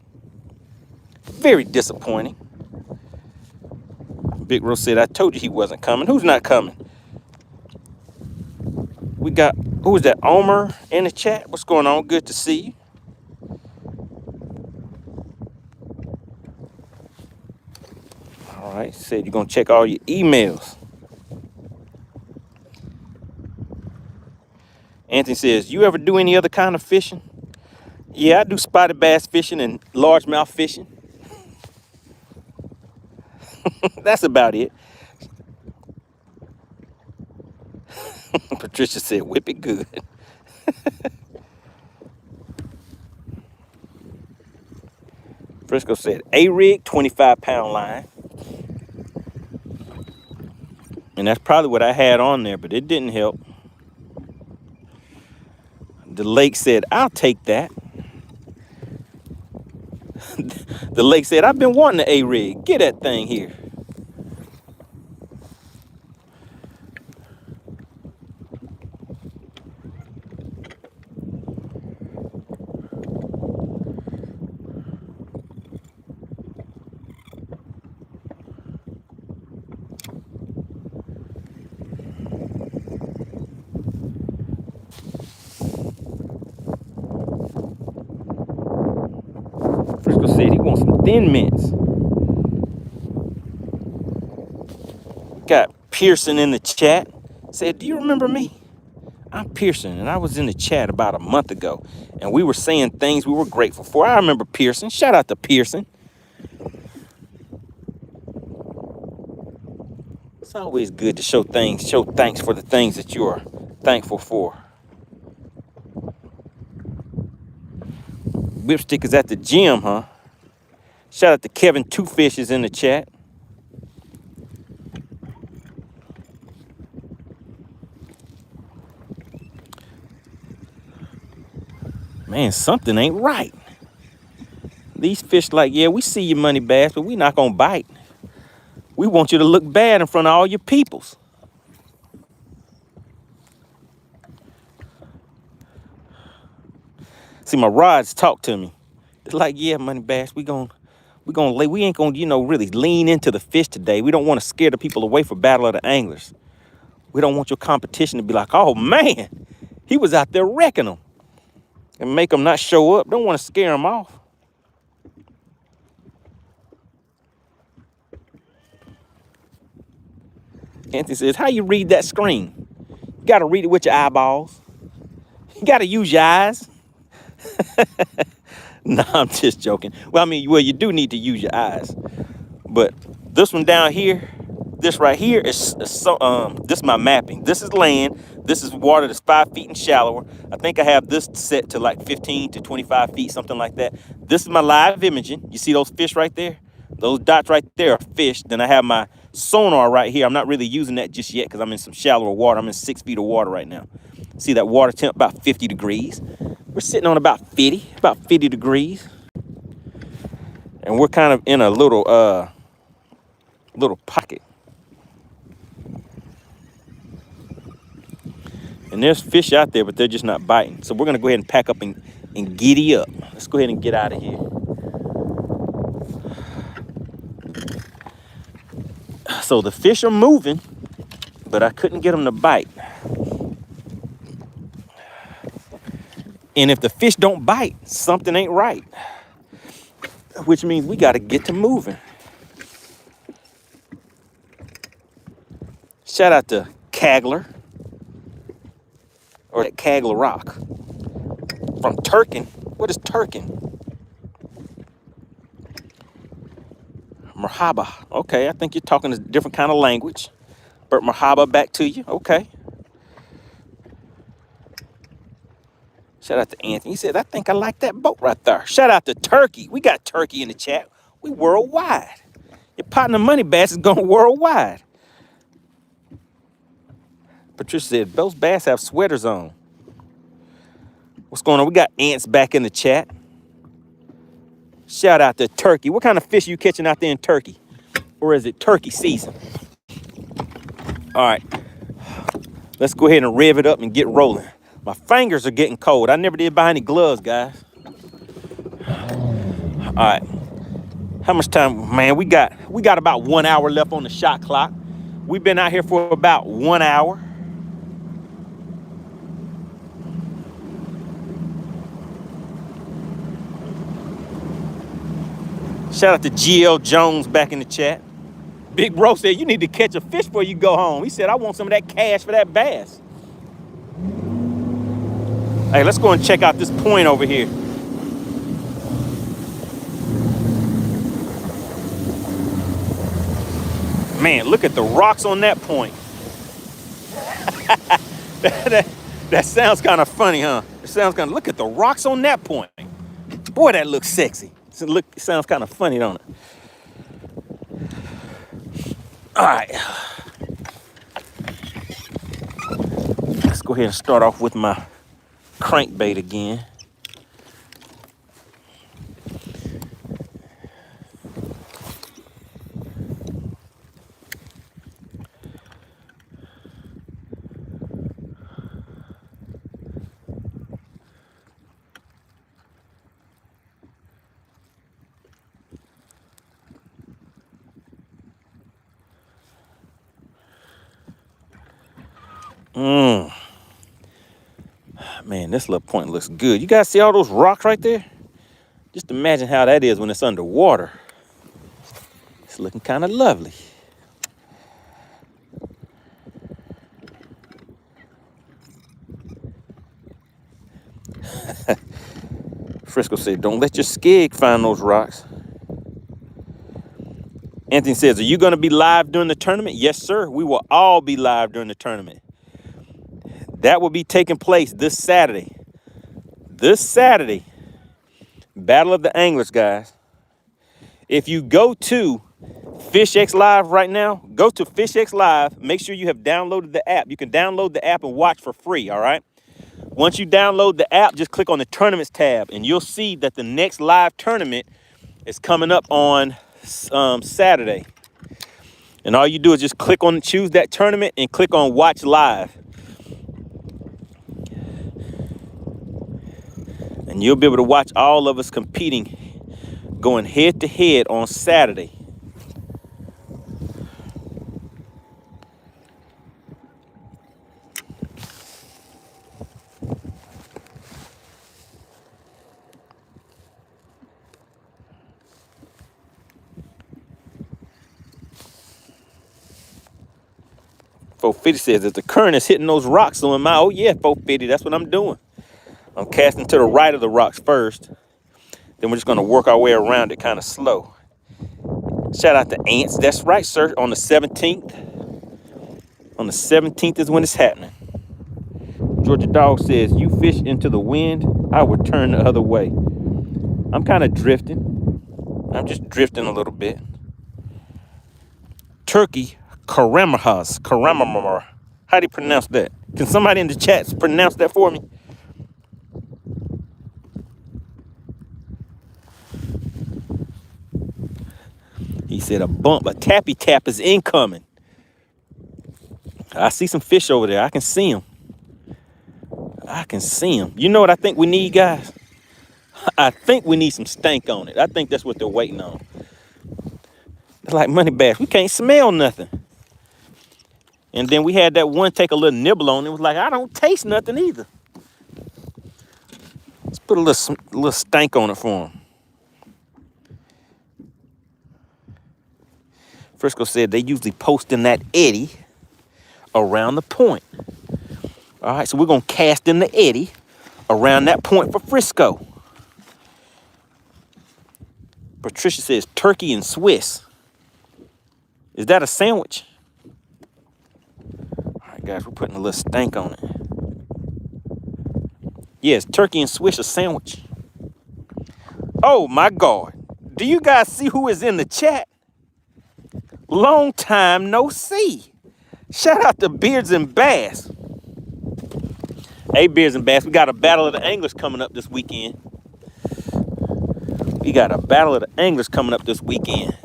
A: Very disappointing. Big Rose said, I told you he wasn't coming. Who's not coming? We got, who is that, Omer in the chat? What's going on? Good to see you. All right, said you're gonna check all your emails. Anthony says, you ever do any other kind of fishing? Yeah, I do spotted bass fishing and largemouth fishing. That's about it. Patricia said, whip it good. Frisco said, A-rig, 25-pound line. And that's probably what I had on there, but it didn't help. The lake said, I'll take that. The lake said, I've been wanting the A-rig. Get that thing here. Frisco said he wants some Thin Mints. Got Pearson in the chat. Said, do you remember me? I'm Pearson, and I was in the chat about a month ago, and we were saying things we were grateful for. I remember Pearson. Shout out to Pearson. It's always good to show thanks for the things that you are thankful for. Whipstick is at the gym, huh? Shout out to Kevin Two Fishes in the chat. Man, something ain't right. These fish like, yeah, we see you, MoneyBass, but we not gonna bite. We want you to look bad in front of all your peoples. See, my rods talk to me. It's like, yeah, MoneyBass, we ain't gonna, really lean into the fish today. We don't want to scare the people away for Battle of the Anglers. We don't want your competition to be like, oh man, he was out there wrecking them. And make them not show up. Don't want to scare them off. Anthony says, how you read that screen? You got to read it with your eyeballs. You got to use your eyes. No, I'm just joking. Well, you do need to use your eyes. But this one down here, this right here is this is my mapping. This is land. This is water that's 5 feet and shallower. I think I have this set to like 15 to 25 feet, something like that. This is my live imaging. You see those fish right there? Those dots right there are fish. Then I have my sonar right here. I'm not really using that just yet because I'm in some shallower water. I'm in 6 feet of water right now. See that water temp about 50 degrees. We're sitting on about 50 degrees. And we're kind of in a little pocket. And there's fish out there, but they're just not biting. So we're gonna go ahead and pack up and giddy up. Let's go ahead and get out of here. So the fish are moving, but I couldn't get them to bite. And if the fish don't bite, something ain't right. Which means we gotta get to moving. Shout out to Kagler. or that Kaggle rock. From Turkin. What is Turkin? Merhaba. Okay, I think you're talking a different kind of language. But merhaba back to you. Okay. Shout out to Anthony. He said, I think I like that boat right there. Shout out to Turkey. We got Turkey in the chat. We worldwide. Your partner MoneyBass is going worldwide. Patricia said, those bass have sweaters on. What's going on? We got Ants back in the chat. Shout out to Turkey. What kind of fish are you catching out there in Turkey? Or is it turkey season? All right. Let's go ahead and rev it up and get rolling. My fingers are getting cold. I never did buy any gloves, guys. All right. How much time? Man, we got about 1 hour left on the shot clock. We've been out here for about 1 hour. Shout out to GL Jones back in the chat. Big Bro said, you need to catch a fish before you go home. He said, I want some of that cash for that bass. Hey, let's go and check out this point over here. Man, look at the rocks on that point. that sounds kind of funny, huh? It sounds kind of, look at the rocks on that point. Boy, that looks sexy. It sounds kind of funny, don't it? All right. Let's go ahead and start off with my crankbait again. Man, this little point looks good. You guys see all those rocks right there? Just imagine how that is when it's underwater. It's looking kind of lovely. Frisco said, don't let your skig find those rocks. Anthony says, are you going to be live during the tournament? Yes, sir. We will all be live during the tournament. That will be taking place this Saturday. This Saturday. Battle of the Anglers, guys. If you go to FishXLive right now, go to FishXLive. Make sure you have downloaded the app. You can download the app and watch for free, all right? Once you download the app, just click on the Tournaments tab, and you'll see that the next live tournament is coming up on Saturday. And all you do is just choose that tournament and click on Watch Live. And you'll be able to watch all of us competing, going head to head on Saturday. $450 says that the current is hitting those rocks. So oh yeah, $450, that's what I'm doing. I'm casting to the right of the rocks first. Then we're just gonna work our way around it kind of slow. Shout out to Ants. That's right, sir. On the 17th. On the 17th is when it's happening. Georgia Dog says, you fish into the wind, I would turn the other way. I'm kind of drifting. I'm just drifting a little bit. Turkey, Karamahas. Karamamar. How do you pronounce that? Can somebody in the chats pronounce that for me? He said a tappy tap is incoming. I see some fish over there. I can see them. I can see them. You know what I think we need, guys? I think we need some stank on it. I think that's what they're waiting on. It's like MoneyBass. We can't smell nothing. And then we had that one take a little nibble on it. It was like, I don't taste nothing either. Let's put a little stank on it for him. Frisco said they usually post in that eddy around the point. All All right, so we're gonna cast in the eddy around that point for Frisco. Patricia says turkey and Swiss. Is that a sandwich? All right, guys, we're putting a little stank on it. Yes, turkey and Swiss a sandwich. Oh my God. Do you guys see who is in the chat? Long time no see. Shout out to Beards and Bass. Hey, Beards and Bass, we got a Battle of the Anglers coming up this weekend. We got a Battle of the Anglers coming up this weekend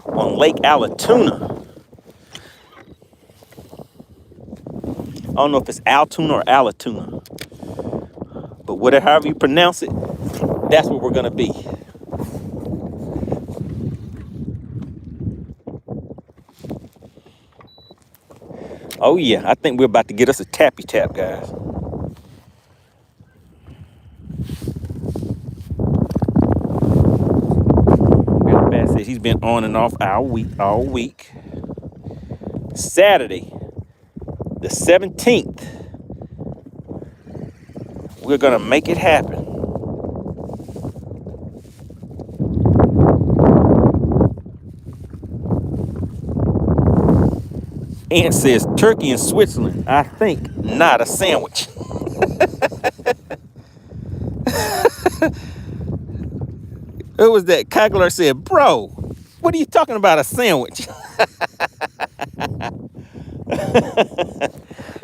A: on Lake Allatoona. I don't know if it's Altoona or Allatoona, but whatever, however you pronounce it, that's where we're gonna be. Oh yeah, I think we're about to get us a tappy tap, guys. Bill Bass says he's been on and off all week. Saturday, the 17th, we're gonna make it happen. Ant says turkey in Switzerland. I think not a sandwich. Who was that? Kagler said, bro, what are you talking about, a sandwich?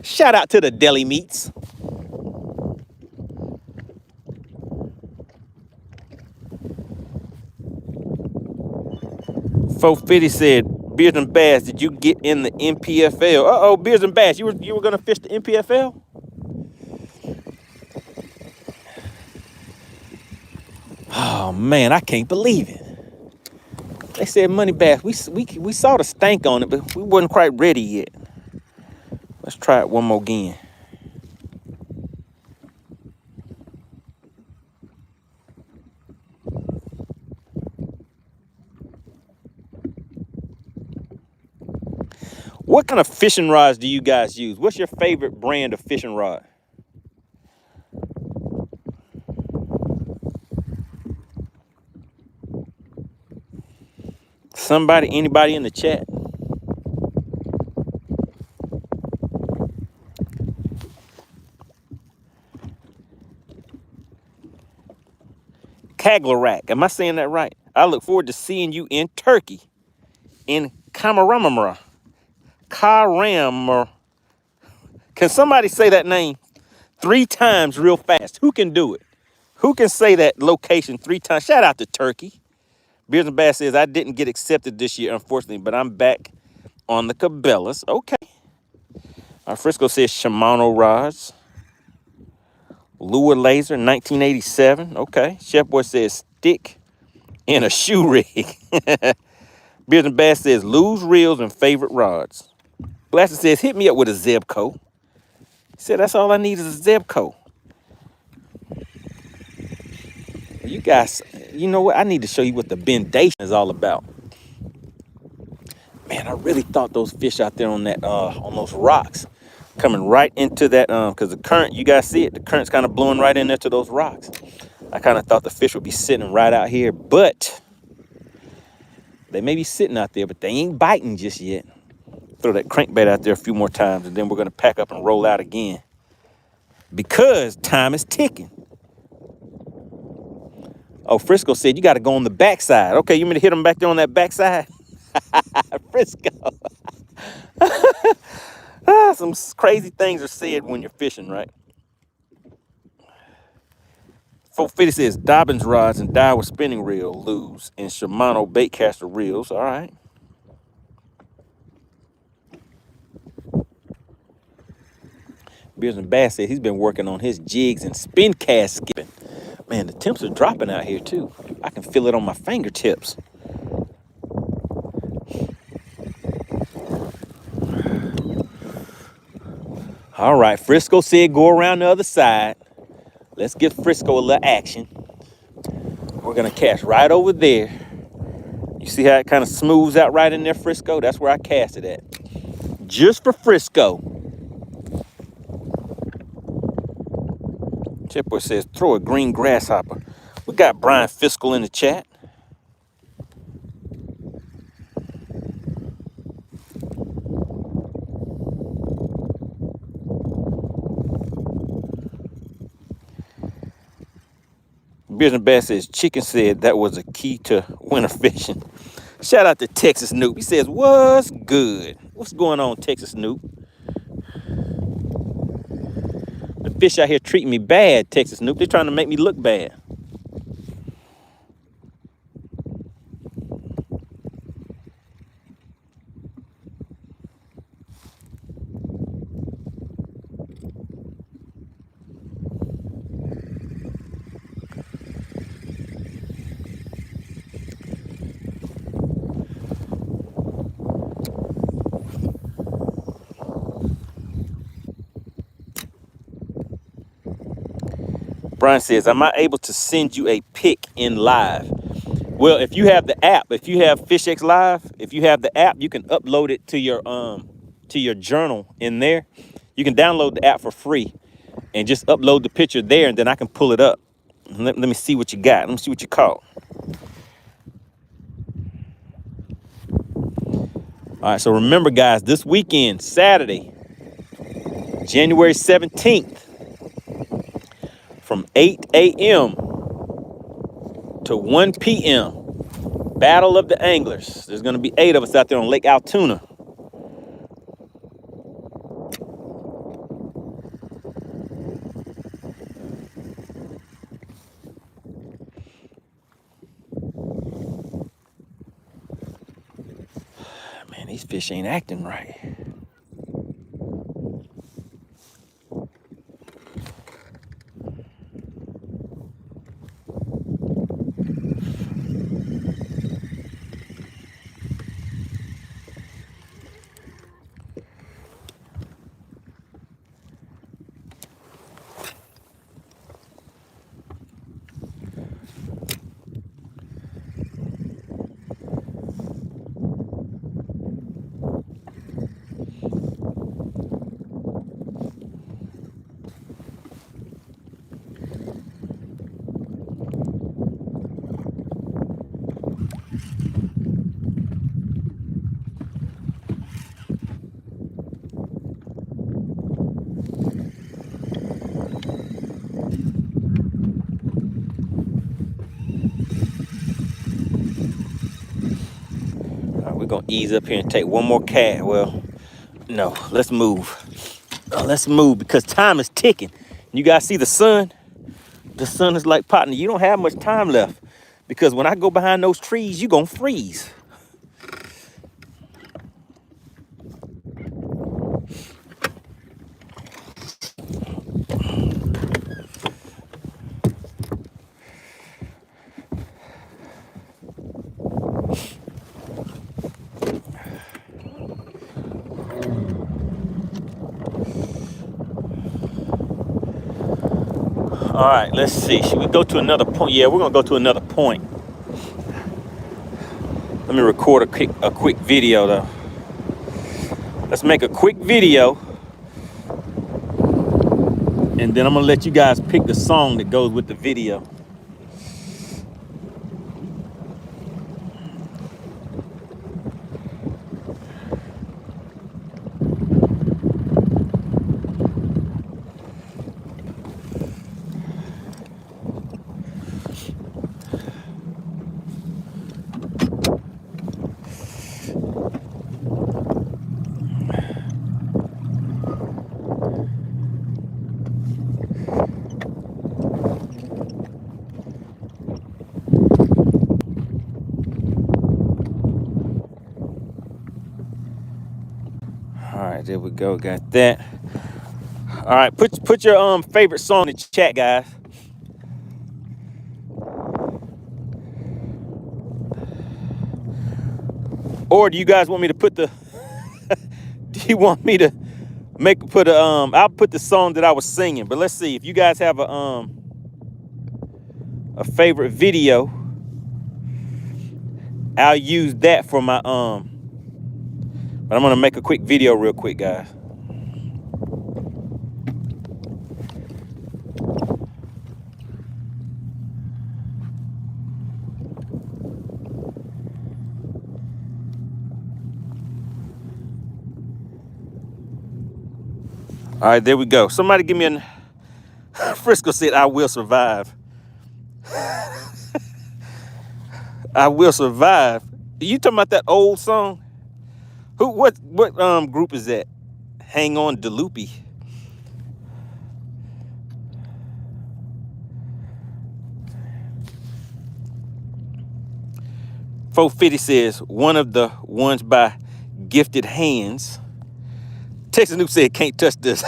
A: Shout out to the deli meats. $450 said, Beards and Bass, did you get in the NPFL? Uh-oh, Beards and Bass, you were gonna fish the NPFL? Oh man, I can't believe it. They said MoneyBass, we saw the stank on it, but we wasn't quite ready yet. Let's try it one more again. What kind of fishing rods do you guys use? What's your favorite brand of fishing rod? Anybody in the chat? Kaglerak, am I saying that right? I look forward to seeing you in Turkey, in Kamaramara. Karamar. Can somebody say that name 3 times real fast? Who can do it? Who can say that location 3 times? Shout out to Turkey. Beards and Bass says, I didn't get accepted this year, unfortunately, but I'm back on the Cabela's. Okay. Frisco says Shimano rods. Lure laser, 1987. Okay. Chef Boy says stick in a shoe rig. Beards and Bass says lose reels and favorite rods. Blaster says hit me up with a Zebco. He said that's all I need is a Zebco. You guys, you know what? I need to show you what the Bendation is all about. Man, I really thought those fish out there on that on those rocks coming right into that because the current, you guys see it, the current's kind of blowing right in there to those rocks. I kind of thought the fish would be sitting right out here, but they may be sitting out there, but they ain't biting just yet. Throw that crankbait out there a few more times, and then we're gonna pack up and roll out again because time is ticking. Oh, Frisco said you got to go on the backside. Okay, you want me to hit them back there on that backside? Frisco. Some crazy things are said when you're fishing, right? 450 says Dobbins rods and Daiwa spinning reel lose and Shimano baitcaster reels. All right. Beards and Bass said he's been working on his jigs and spin cast skipping. Man, the temps are dropping out here too. I can feel it on my fingertips. All right, Frisco said go around the other side. Let's give Frisco a little action. We're gonna cast right over there. You see how it kind of smooths out right in there, Frisco? That's where I cast it at. Just for Frisco. Chipboy says, throw a green grasshopper. We got Brian Fiscal in the chat. Business Bass says, Chicken said that was a key to winter fishing. Shout out to Texas Snoop. He says, what's good? What's going on, Texas Snoop? The fish out here treating me bad, Texas Snoop. They're trying to make me look bad. Brian says, am I able to send you a pic in live? Well, if you have the app, if you have FishXLive, if you have the app, you can upload it to your journal in there. You can download the app for free and just upload the picture there, and then I can pull it up. Let me see what you got. Let me see what you caught. All right, so remember, guys, this weekend, Saturday, January 17th, from 8 a.m. to 1 p.m., Battle of the Anglers. There's going to be 8 of us out there on Lake Altoona. Man, these fish ain't acting right. We're going to ease up here and take one more cast. Well, no, let's move. Let's move because time is ticking. You guys see the sun? The sun is like, partner, you don't have much time left because when I go behind those trees, you're going to freeze. All right, let's see. Should we go to another point? Yeah, we're going to go to another point. Let me record a quick video, though. Let's make a quick video. And then I'm going to let you guys pick the song that goes with the video. All right, there we go. Got that. All right, put your favorite song in the chat, guys. Or do you guys want me to put the? Do you want me to put a I'll put the song that I was singing. But let's see if you guys have a favorite video. I'll use that for my But I'm gonna make a quick video real quick, guys. All right, there we go. Somebody give me an... Frisco said, I will survive. I will survive. You talking about that old song? What group is that? Hang on, DeLupe. 450 says, one of the ones by Gifted Hands. Texas Noob said, can't touch this.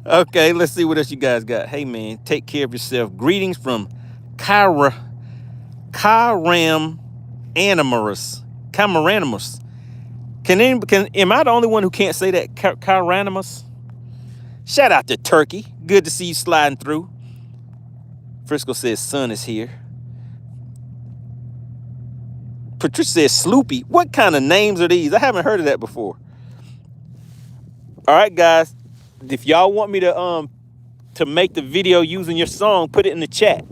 A: Okay, let's see what else you guys got. Hey, man, take care of yourself. Greetings from Caramanimus. Am I the only one who can't say that? Caramanimus? Shout out to Turkey. Good to see you sliding through. Frisco says, sun is here. Patricia says, Sloopy. What kind of names are these? I haven't heard of that before. All right, guys. If y'all want me to make the video using your song, put it in the chat.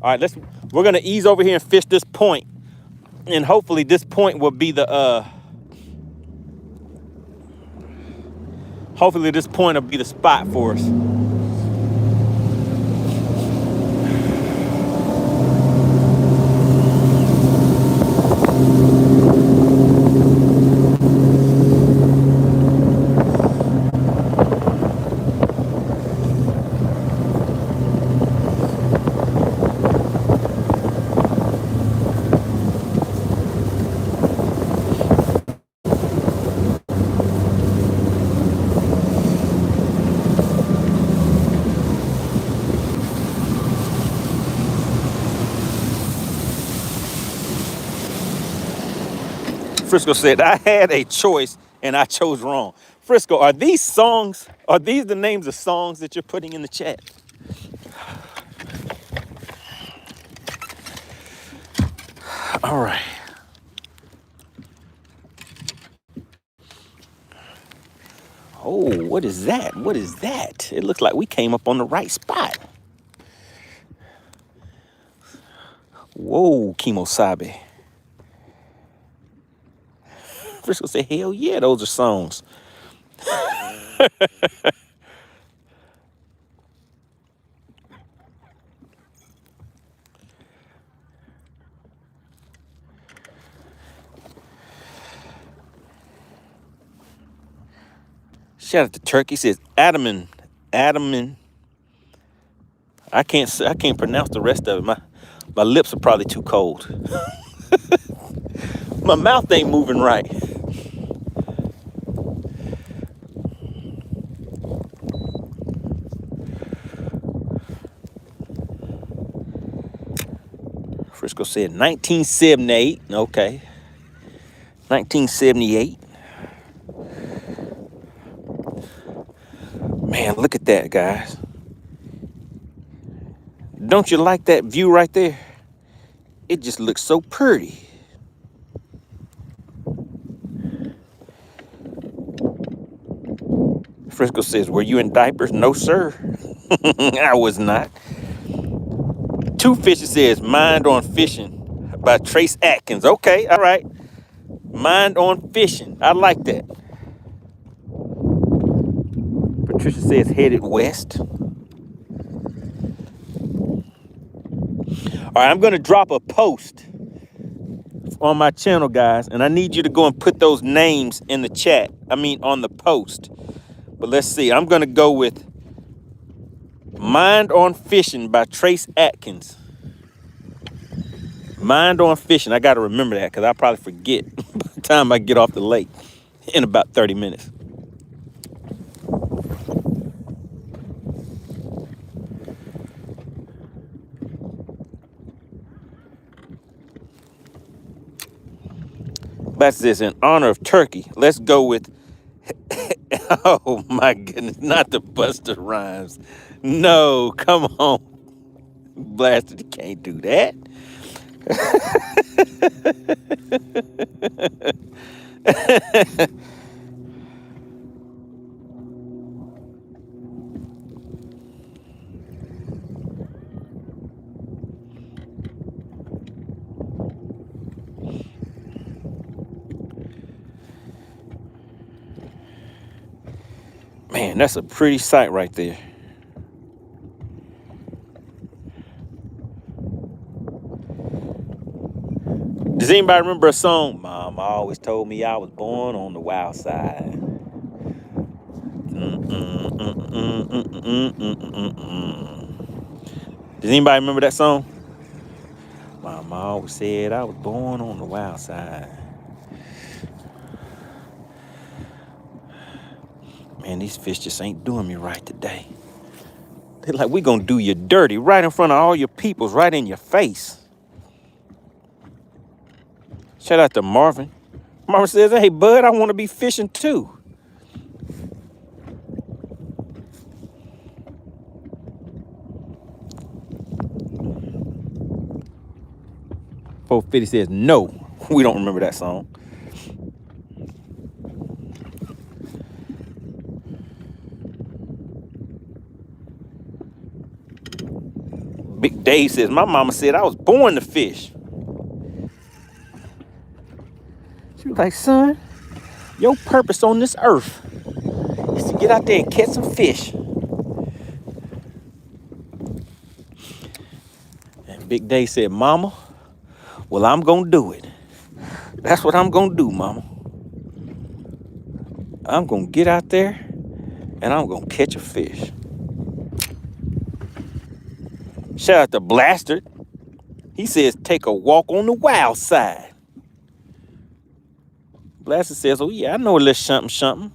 A: All right, we're gonna ease over here and fish this point, and hopefully this point will be the spot for us. Frisco said, I had a choice and I chose wrong. Frisco, are these the names of songs that you're putting in the chat? All right. Oh, what is that? What is that? It looks like we came up on the right spot. Whoa, Kimosabe. Frisco said, hell yeah, those are songs. Shout out to Turkey. Says Adamin. I can't pronounce the rest of it. My lips are probably too cold. My mouth ain't moving right. Frisco said 1978. Okay. 1978. Man, look at that, guys. Don't you like that view right there? It just looks so pretty. Frisco says, were you in diapers? No, sir. I was not. Two Fishes says, Mind on Fishing by Trace Atkins. Okay, all right. Mind on Fishing. I like that. Patricia says, headed west. All right, I'm going to drop a post on my channel, guys, and I need you to go and put those names in the chat. I mean, on the post. But let's see. I'm going to go with Mind on Fishing by Trace Atkins. Mind on Fishing. I got to remember that because I'll probably forget by the time I get off the lake in about 30 minutes. That's this in honor of Turkey. Let's go with, oh my goodness, not the Busta Rhymes. No, come on. Blasted, you can't do that. Man, that's a pretty sight right there. Does anybody remember a song? Mama always told me I was born on the wild side. Does anybody remember that song? Mama always said I was born on the wild side. Man, these fish just ain't doing me right today. They're like, we gonna do you dirty right in front of all your peoples, right in your face. Shout out to Marvin. Marvin says, hey, bud, I want to be fishing too. .50 says, no, we don't remember that song. Big Dave says, my mama said I was born to fish. She was like, son, your purpose on this earth is to get out there and catch some fish. And Big Dave said, mama, well, I'm gonna do it. That's what I'm gonna do, mama. I'm gonna get out there and I'm gonna catch a fish. Shout out to Blaster. He says, take a walk on the wild side. Blaster says, oh yeah, I know a little something, something.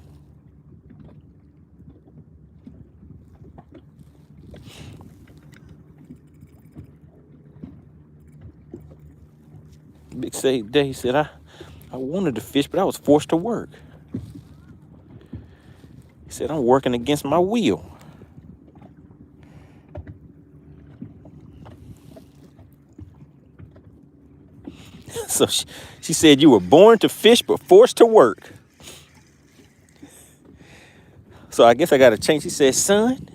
A: Big Day said, I wanted to fish, but I was forced to work. He said, I'm working against my will. So she said, you were born to fish, but forced to work. So I guess I got to change. She said, son,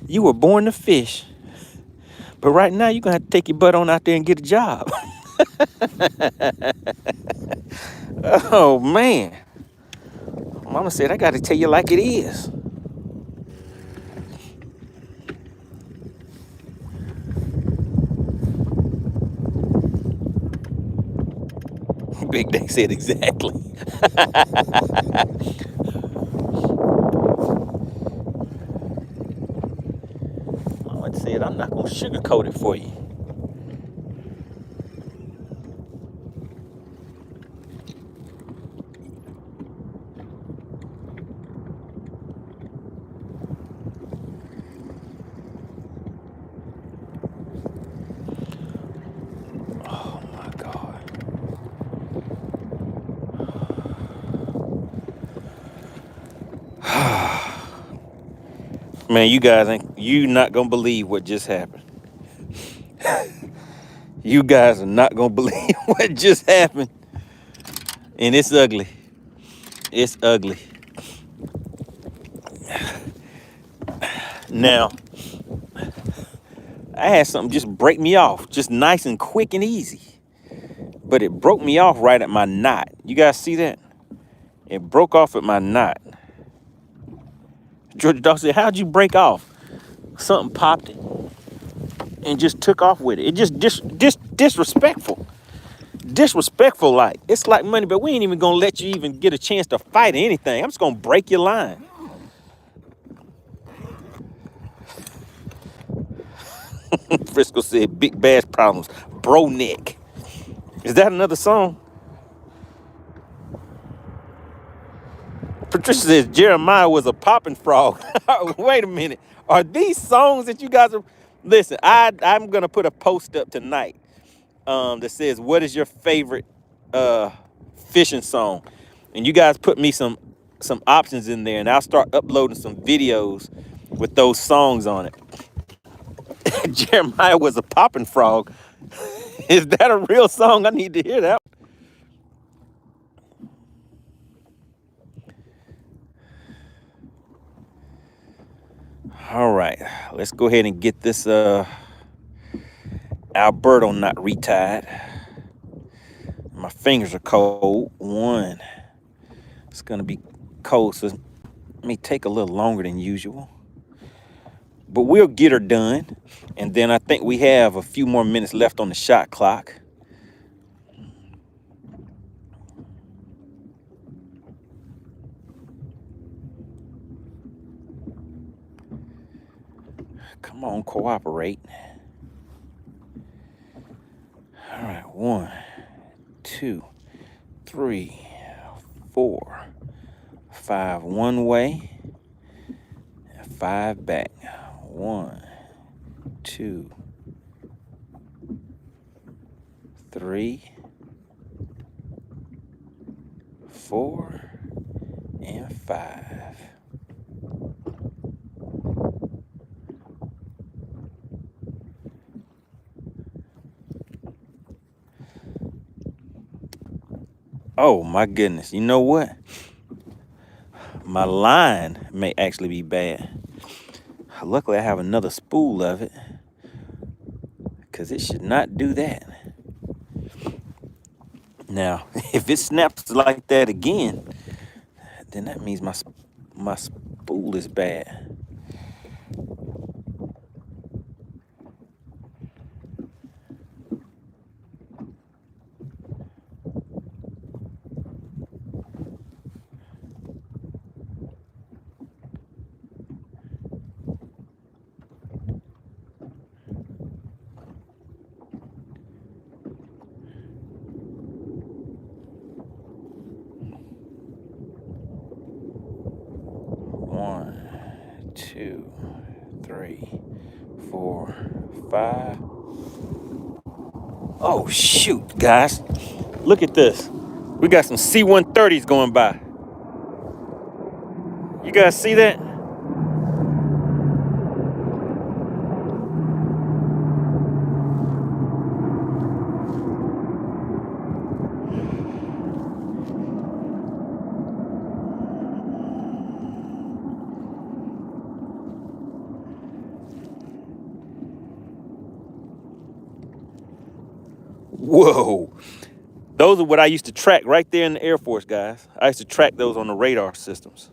A: you were born to fish, but right now you're going to have to take your butt on out there and get a job. Oh, man. Mama said, I got to tell you like it is. Big Day said exactly. Mama said, I'm not going to sugarcoat it for you. Man, you not gonna believe what just happened. You guys are not gonna believe what just happened. And it's ugly. It's ugly. Now, I had something just break me off, just nice and quick and easy. But it broke me off right at my knot. You guys see that? It broke off at my knot. Georgia Dog said, how'd you break off? Something popped it and just took off with it. It just disrespectful. Disrespectful like. It's like money, but we ain't even gonna let you even get a chance to fight or anything. I'm just gonna break your line. Frisco said, big bass problems. Bro neck. Is that another song? Patricia says Jeremiah was a popping frog. Wait a minute. Are these songs that you guys are... Listen, I'm going to put a post up tonight that says, what is your favorite fishing song? And you guys put me some options in there, and I'll start uploading some videos with those songs on it. Jeremiah was a popping frog. Is that a real song? I need to hear that. All right, let's go ahead and get this Alberto knot retied. My fingers are cold. It's gonna be cold, so may take a little longer than usual, but we'll get her done. And then I think we have a few more minutes left on the shot clock. Come on, cooperate. All right, 1, 2, 3, 4, 5 one way, and 5 back. 1, 2, 3, 4, and 5. Oh my goodness, you know what? My line may actually be bad. Luckily I have another spool of it, because it should not do that. Now, if it snaps like that again, then that means my spool is bad. One, 2, 3, 4, 5. Oh shoot, guys. Look at this. We got some C-130s going by. You guys see that? Whoa. Those are what I used to track right there in the Air Force, guys. I used to track those on the radar systems.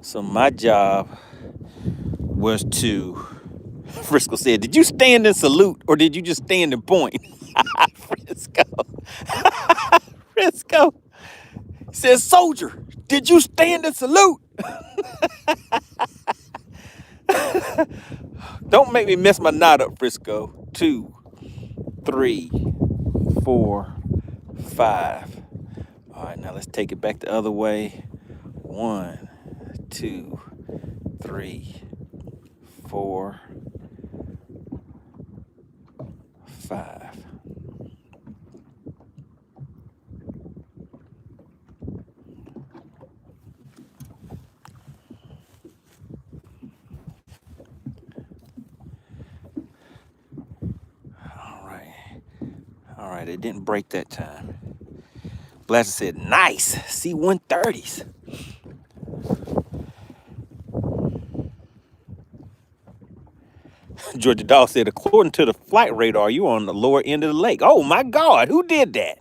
A: So my job was to, Frisco said, did you stand and salute or did you just stand and point? Frisco. Frisco says, soldier, did you stand and salute? Don't make me mess my knot up, Frisco. 2, 3, 4, 5. All right, now let's take it back the other way. 1, 2, 3, 4, 5. All right, it didn't break that time. Blaster said, nice, C-130s. Georgia Dawg said, according to the flight radar, you on the lower end of the lake. Oh my God, who did that?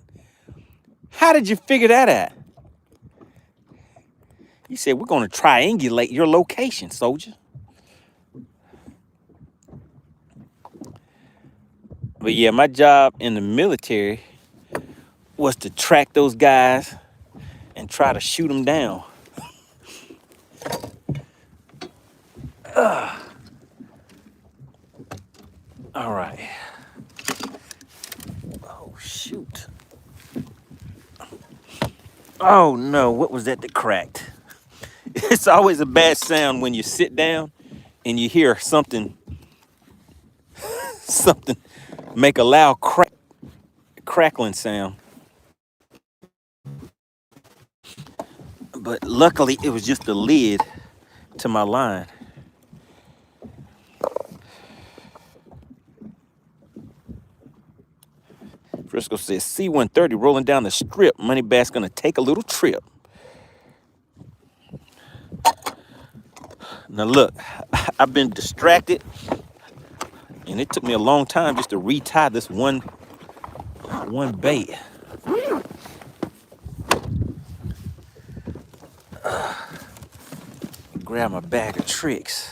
A: How did you figure that out? He said, we're gonna triangulate your location, soldier. But yeah, my job in the military was to track those guys and try to shoot them down. All right. Oh, shoot. Oh, no. What was that cracked? It's always a bad sound when you sit down and you hear something make a loud crackling sound. But luckily, it was just the lid to my line. Frisco says, C-130 rolling down the strip. MoneyBass gonna take a little trip. Now look, I've been distracted. And it took me a long time just to retie this one bait. Grab my bag of tricks.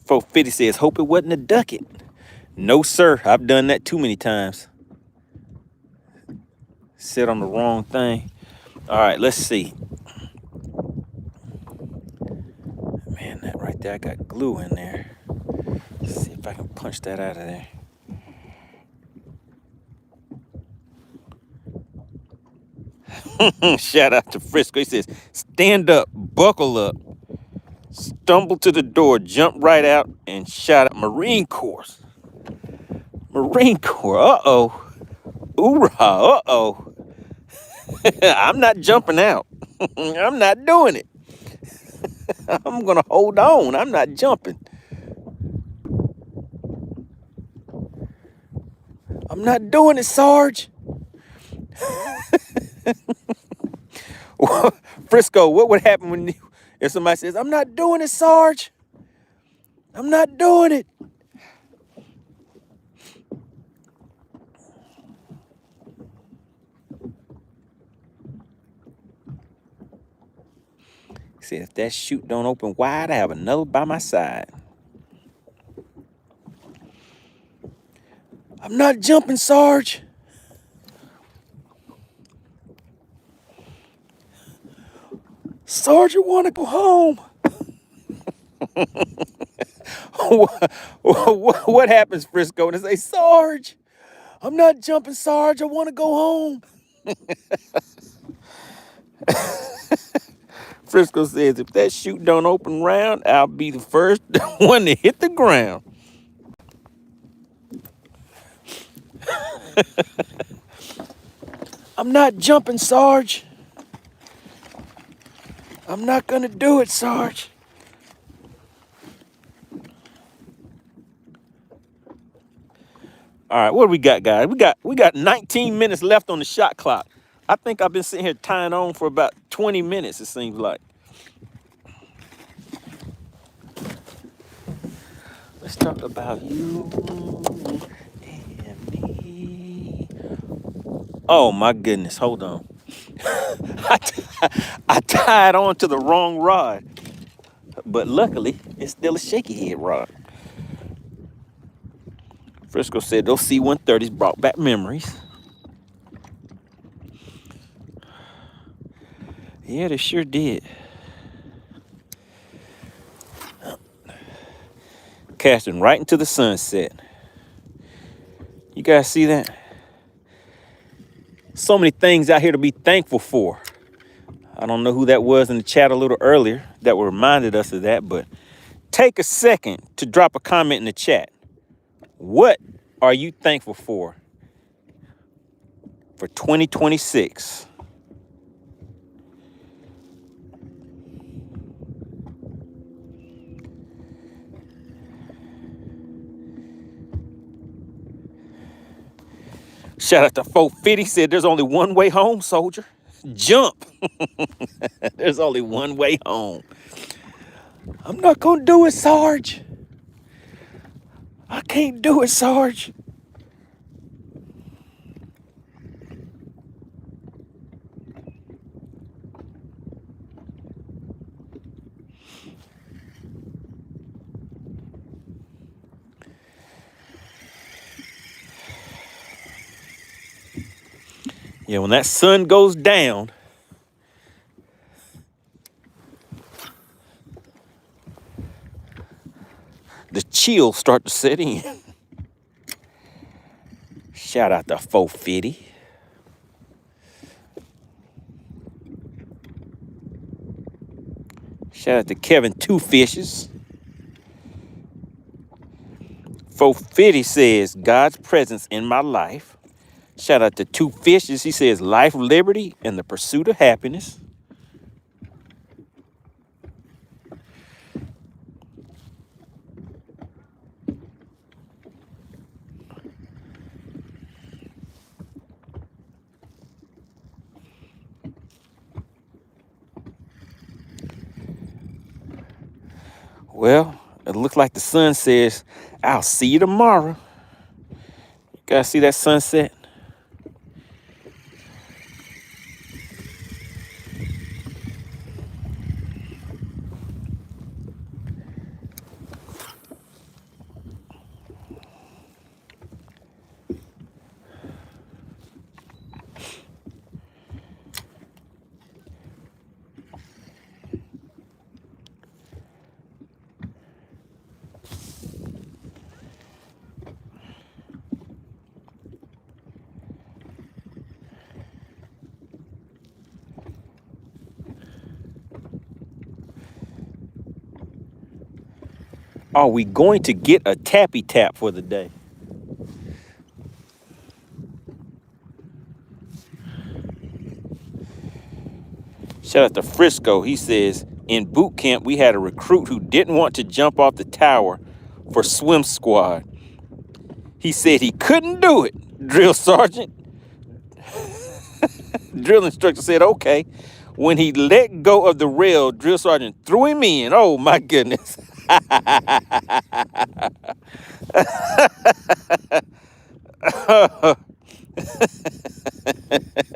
A: Folk 50 says, hope it wasn't a ducket. No, sir. I've done that too many times. Sit on the wrong thing. All right, let's see. Man, that right there, I got glue in there. Let's see if I can punch that out of there. Shout out to Frisco. He says, stand up, buckle up, stumble to the door, jump right out, and shout out Marine Corps. Marine Corps, uh-oh. Oorah, uh-oh. I'm not jumping out. I'm not doing it. I'm going to hold on. I'm not jumping. I'm not doing it, Sarge. Frisco, what would happen if somebody says, I'm not doing it, Sarge? I'm not doing it. See, if that chute don't open wide, I have another by my side. I'm not jumping, Sarge. Sarge, I want to go home. What happens, Frisco? And they say, Sarge, I'm not jumping, Sarge. I want to go home. Frisco says, if that chute don't open round, I'll be the first one to hit the ground. I'm not jumping, Sarge. I'm not gonna do it, Sarge. All right, what do we got, guys? We got 19 minutes left on the shot clock. I think I've been sitting here tying on for about 20 minutes, it seems like. Let's talk about you and me. Oh my goodness, hold on. I tied on to the wrong rod, but luckily it's still a shaky head rod. Frisco said those C-130s brought back memories. Yeah, they sure did. Casting right into the sunset. You guys see that? So many things out here to be thankful for. I don't know who that was in the chat a little earlier that reminded us of that, but take a second to drop a comment in the chat. What are you thankful for 2026? Shout out to 450, said there's only one way home, soldier. Jump. There's only one way home. I'm not gonna do it, Sarge. I can't do it, Sarge. Yeah, when that sun goes down, the chills start to set in. Shout out to 450. Shout out to Kevin Two Fishes. 450 says, God's presence in my life. Shout out to Two Fishes. He says, life, liberty, and the pursuit of happiness. Well, it looks like the sun says, I'll see you tomorrow. You guys see that sunset? Are we going to get a tappy tap for the day? Shout out to Frisco. He says, in boot camp, we had a recruit who didn't want to jump off the tower for swim squad. He said he couldn't do it, drill sergeant. Drill instructor said, okay. When he let go of the rail, drill sergeant threw him in. Oh, my goodness.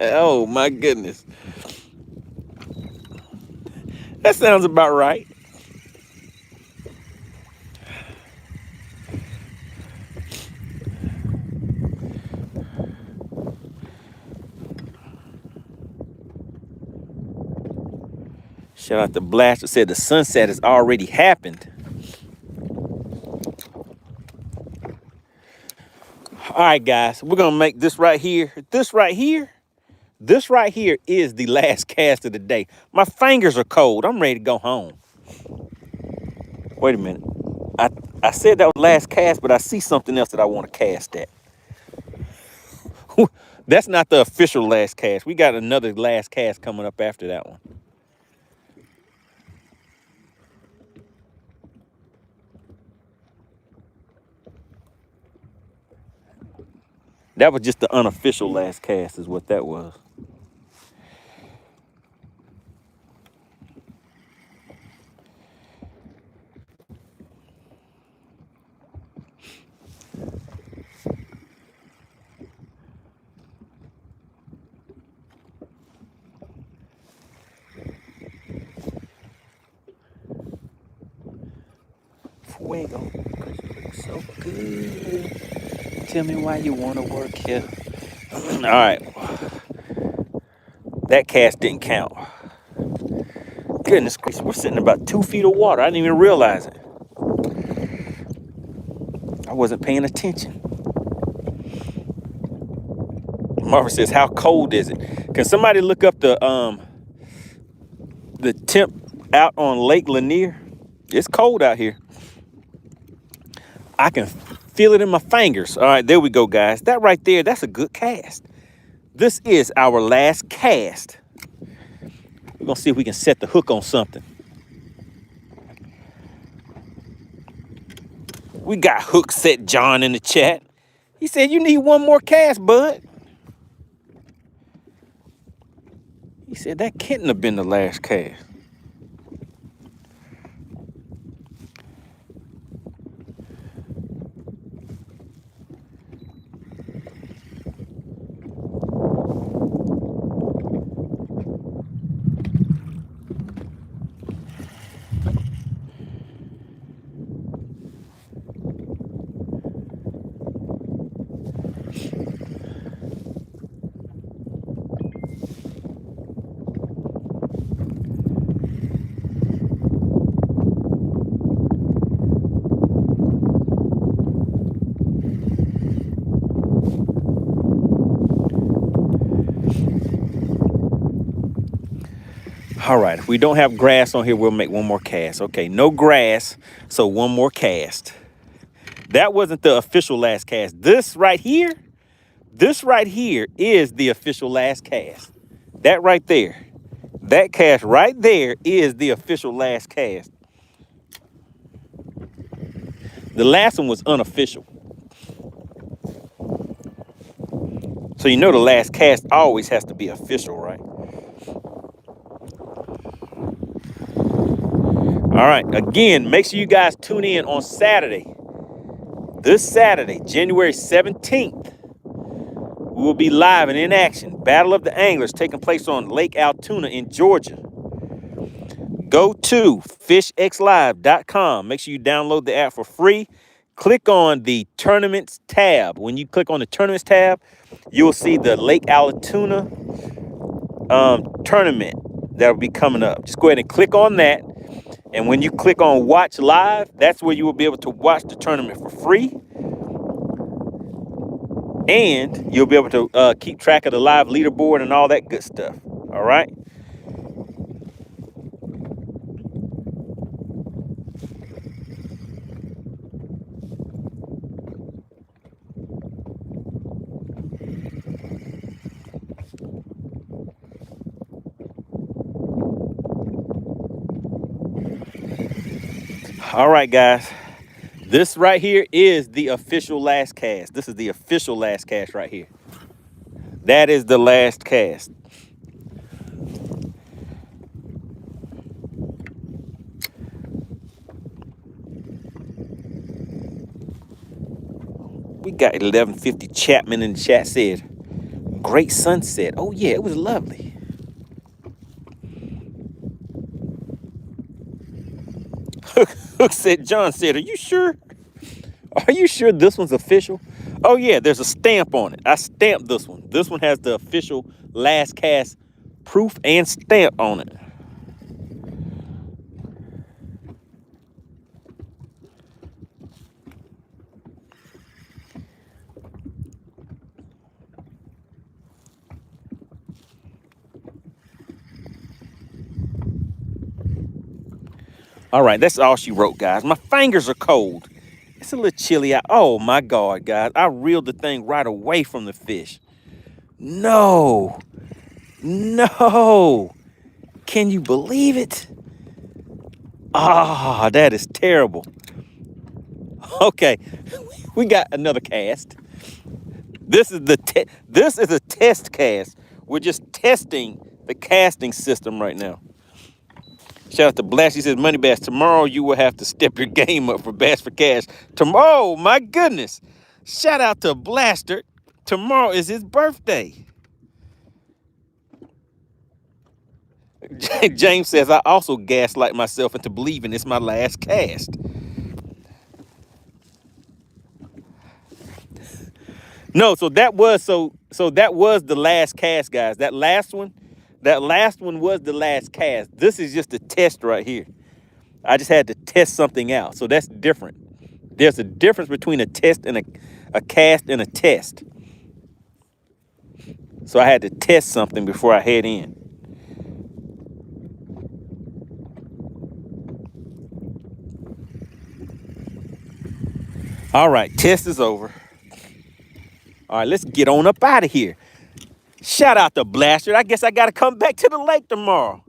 A: Oh, my goodness. That sounds about right. Shout out to Blaster, said the sunset has already happened. All right, guys, we're going to make this right here. This right here is the last cast of the day. My fingers are cold. I'm ready to go home. Wait a minute. I said that was last cast, but I see something else that I want to cast at. That's not the official last cast. We got another last cast coming up after that one. That was just the unofficial last cast is what that was. Fuego, because you look so good. Tell me why you want to work here. All right. That cast didn't count. Goodness gracious, we're sitting about 2 feet of water. I didn't even realize it. I wasn't paying attention. Marvin says, how cold is it? Can somebody look up the temp out on Lake Lanier? It's cold out here. I can feel it in my fingers. All right, there we go, guys. That right there, that's a good cast. This is our last cast. We're going to see if we can set the hook on something. We got Hook Set John in the chat. He said, you need one more cast, bud. He said, that couldn't have been the last cast. All right, if we don't have grass on here, we'll make one more cast. Okay, no grass, so one more cast. That wasn't the official last cast. This right here is the official last cast. That right there. That cast right there is the official last cast. The last one was unofficial. So you know the last cast always has to be official, right? All right, again, make sure you guys tune in on Saturday. This Saturday, January 17th, we will be live and in action. Battle of the Anglers taking place on Lake Altoona in Georgia. Go to FishXLive.com. Make sure you download the app for free. Click on the Tournaments tab. When you click on the Tournaments tab, you'll see the Lake Altoona tournament that will be coming up. Just go ahead and click on that. And when you click on Watch Live, that's where you will be able to watch the tournament for free. And you'll be able to keep track of the live leaderboard and all that good stuff. All right? All right, guys. This right here is the official last cast. This is the official last cast right here. That is the last cast. We got 1150 Chapman in the chat said, great sunset. Oh yeah, it was lovely. Hook said, John said, are you sure? Are you sure this one's official? Oh yeah, there's a stamp on it. I stamped this one. This one has the official last cast proof and stamp on it. All right, that's all she wrote, guys. My fingers are cold. It's a little chilly out. Oh my God, guys. I reeled the thing right away from the fish. No. No. Can you believe it? Ah, that is terrible. Okay, we got another cast. This is a test cast. We're just testing the casting system right now. Shout out to Blast. He says, MoneyBass, tomorrow you will have to step your game up for Bass for Cash. Tomorrow, my goodness. Shout out to Blaster. Tomorrow is his birthday. James says, I also gaslight myself into believing it's my last cast. No, so that was the last cast, guys. That last one was the last cast. This is just a test right here. I just had to test something out. So that's different. There's a difference between a test and a cast and a test. So I had to test something before I head in. All right, test is over. All right, let's get on up out of here. Shout out to Blaster. I guess I got to come back to the lake tomorrow.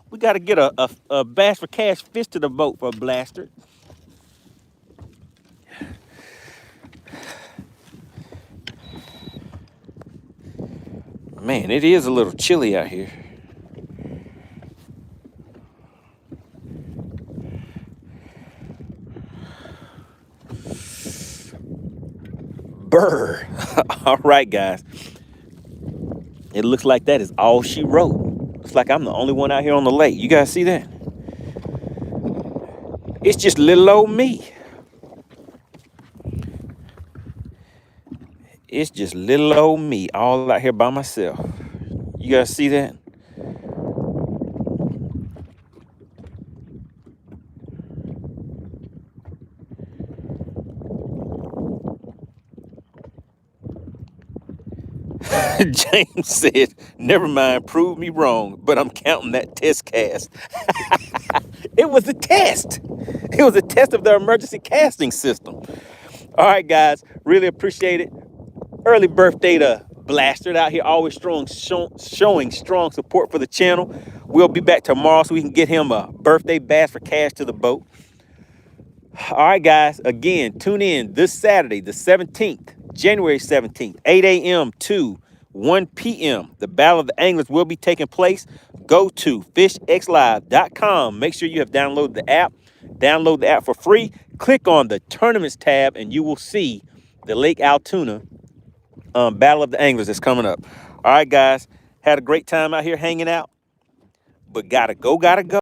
A: We got to get a Bass for Cash fish to the boat for a Blaster. Man, it is a little chilly out here. Brr. All right, guys. It looks like that is all she wrote. Looks like I'm the only one out here on the lake. You guys see that? It's just little old me. It's just little old me all out here by myself. You guys see that? James said, never mind, prove me wrong, but I'm counting that test cast. It was a test. It was a test of their emergency casting system. All right, guys, really appreciate it. Early birthday to Blaster out here, always showing strong support for the channel. We'll be back tomorrow so we can get him a birthday bass for cash to the boat. All right, guys, again, tune in this Saturday, the 17th, January 17th, 8 a.m. to 1 p.m. The Battle of the Anglers will be taking place. Go to FishXLive.com. Make sure you have downloaded the app. Download the app for free. Click on the Tournaments tab, and you will see the Lake Altoona Battle of the Anglers that's coming up. All right, guys, had a great time out here hanging out, but gotta go.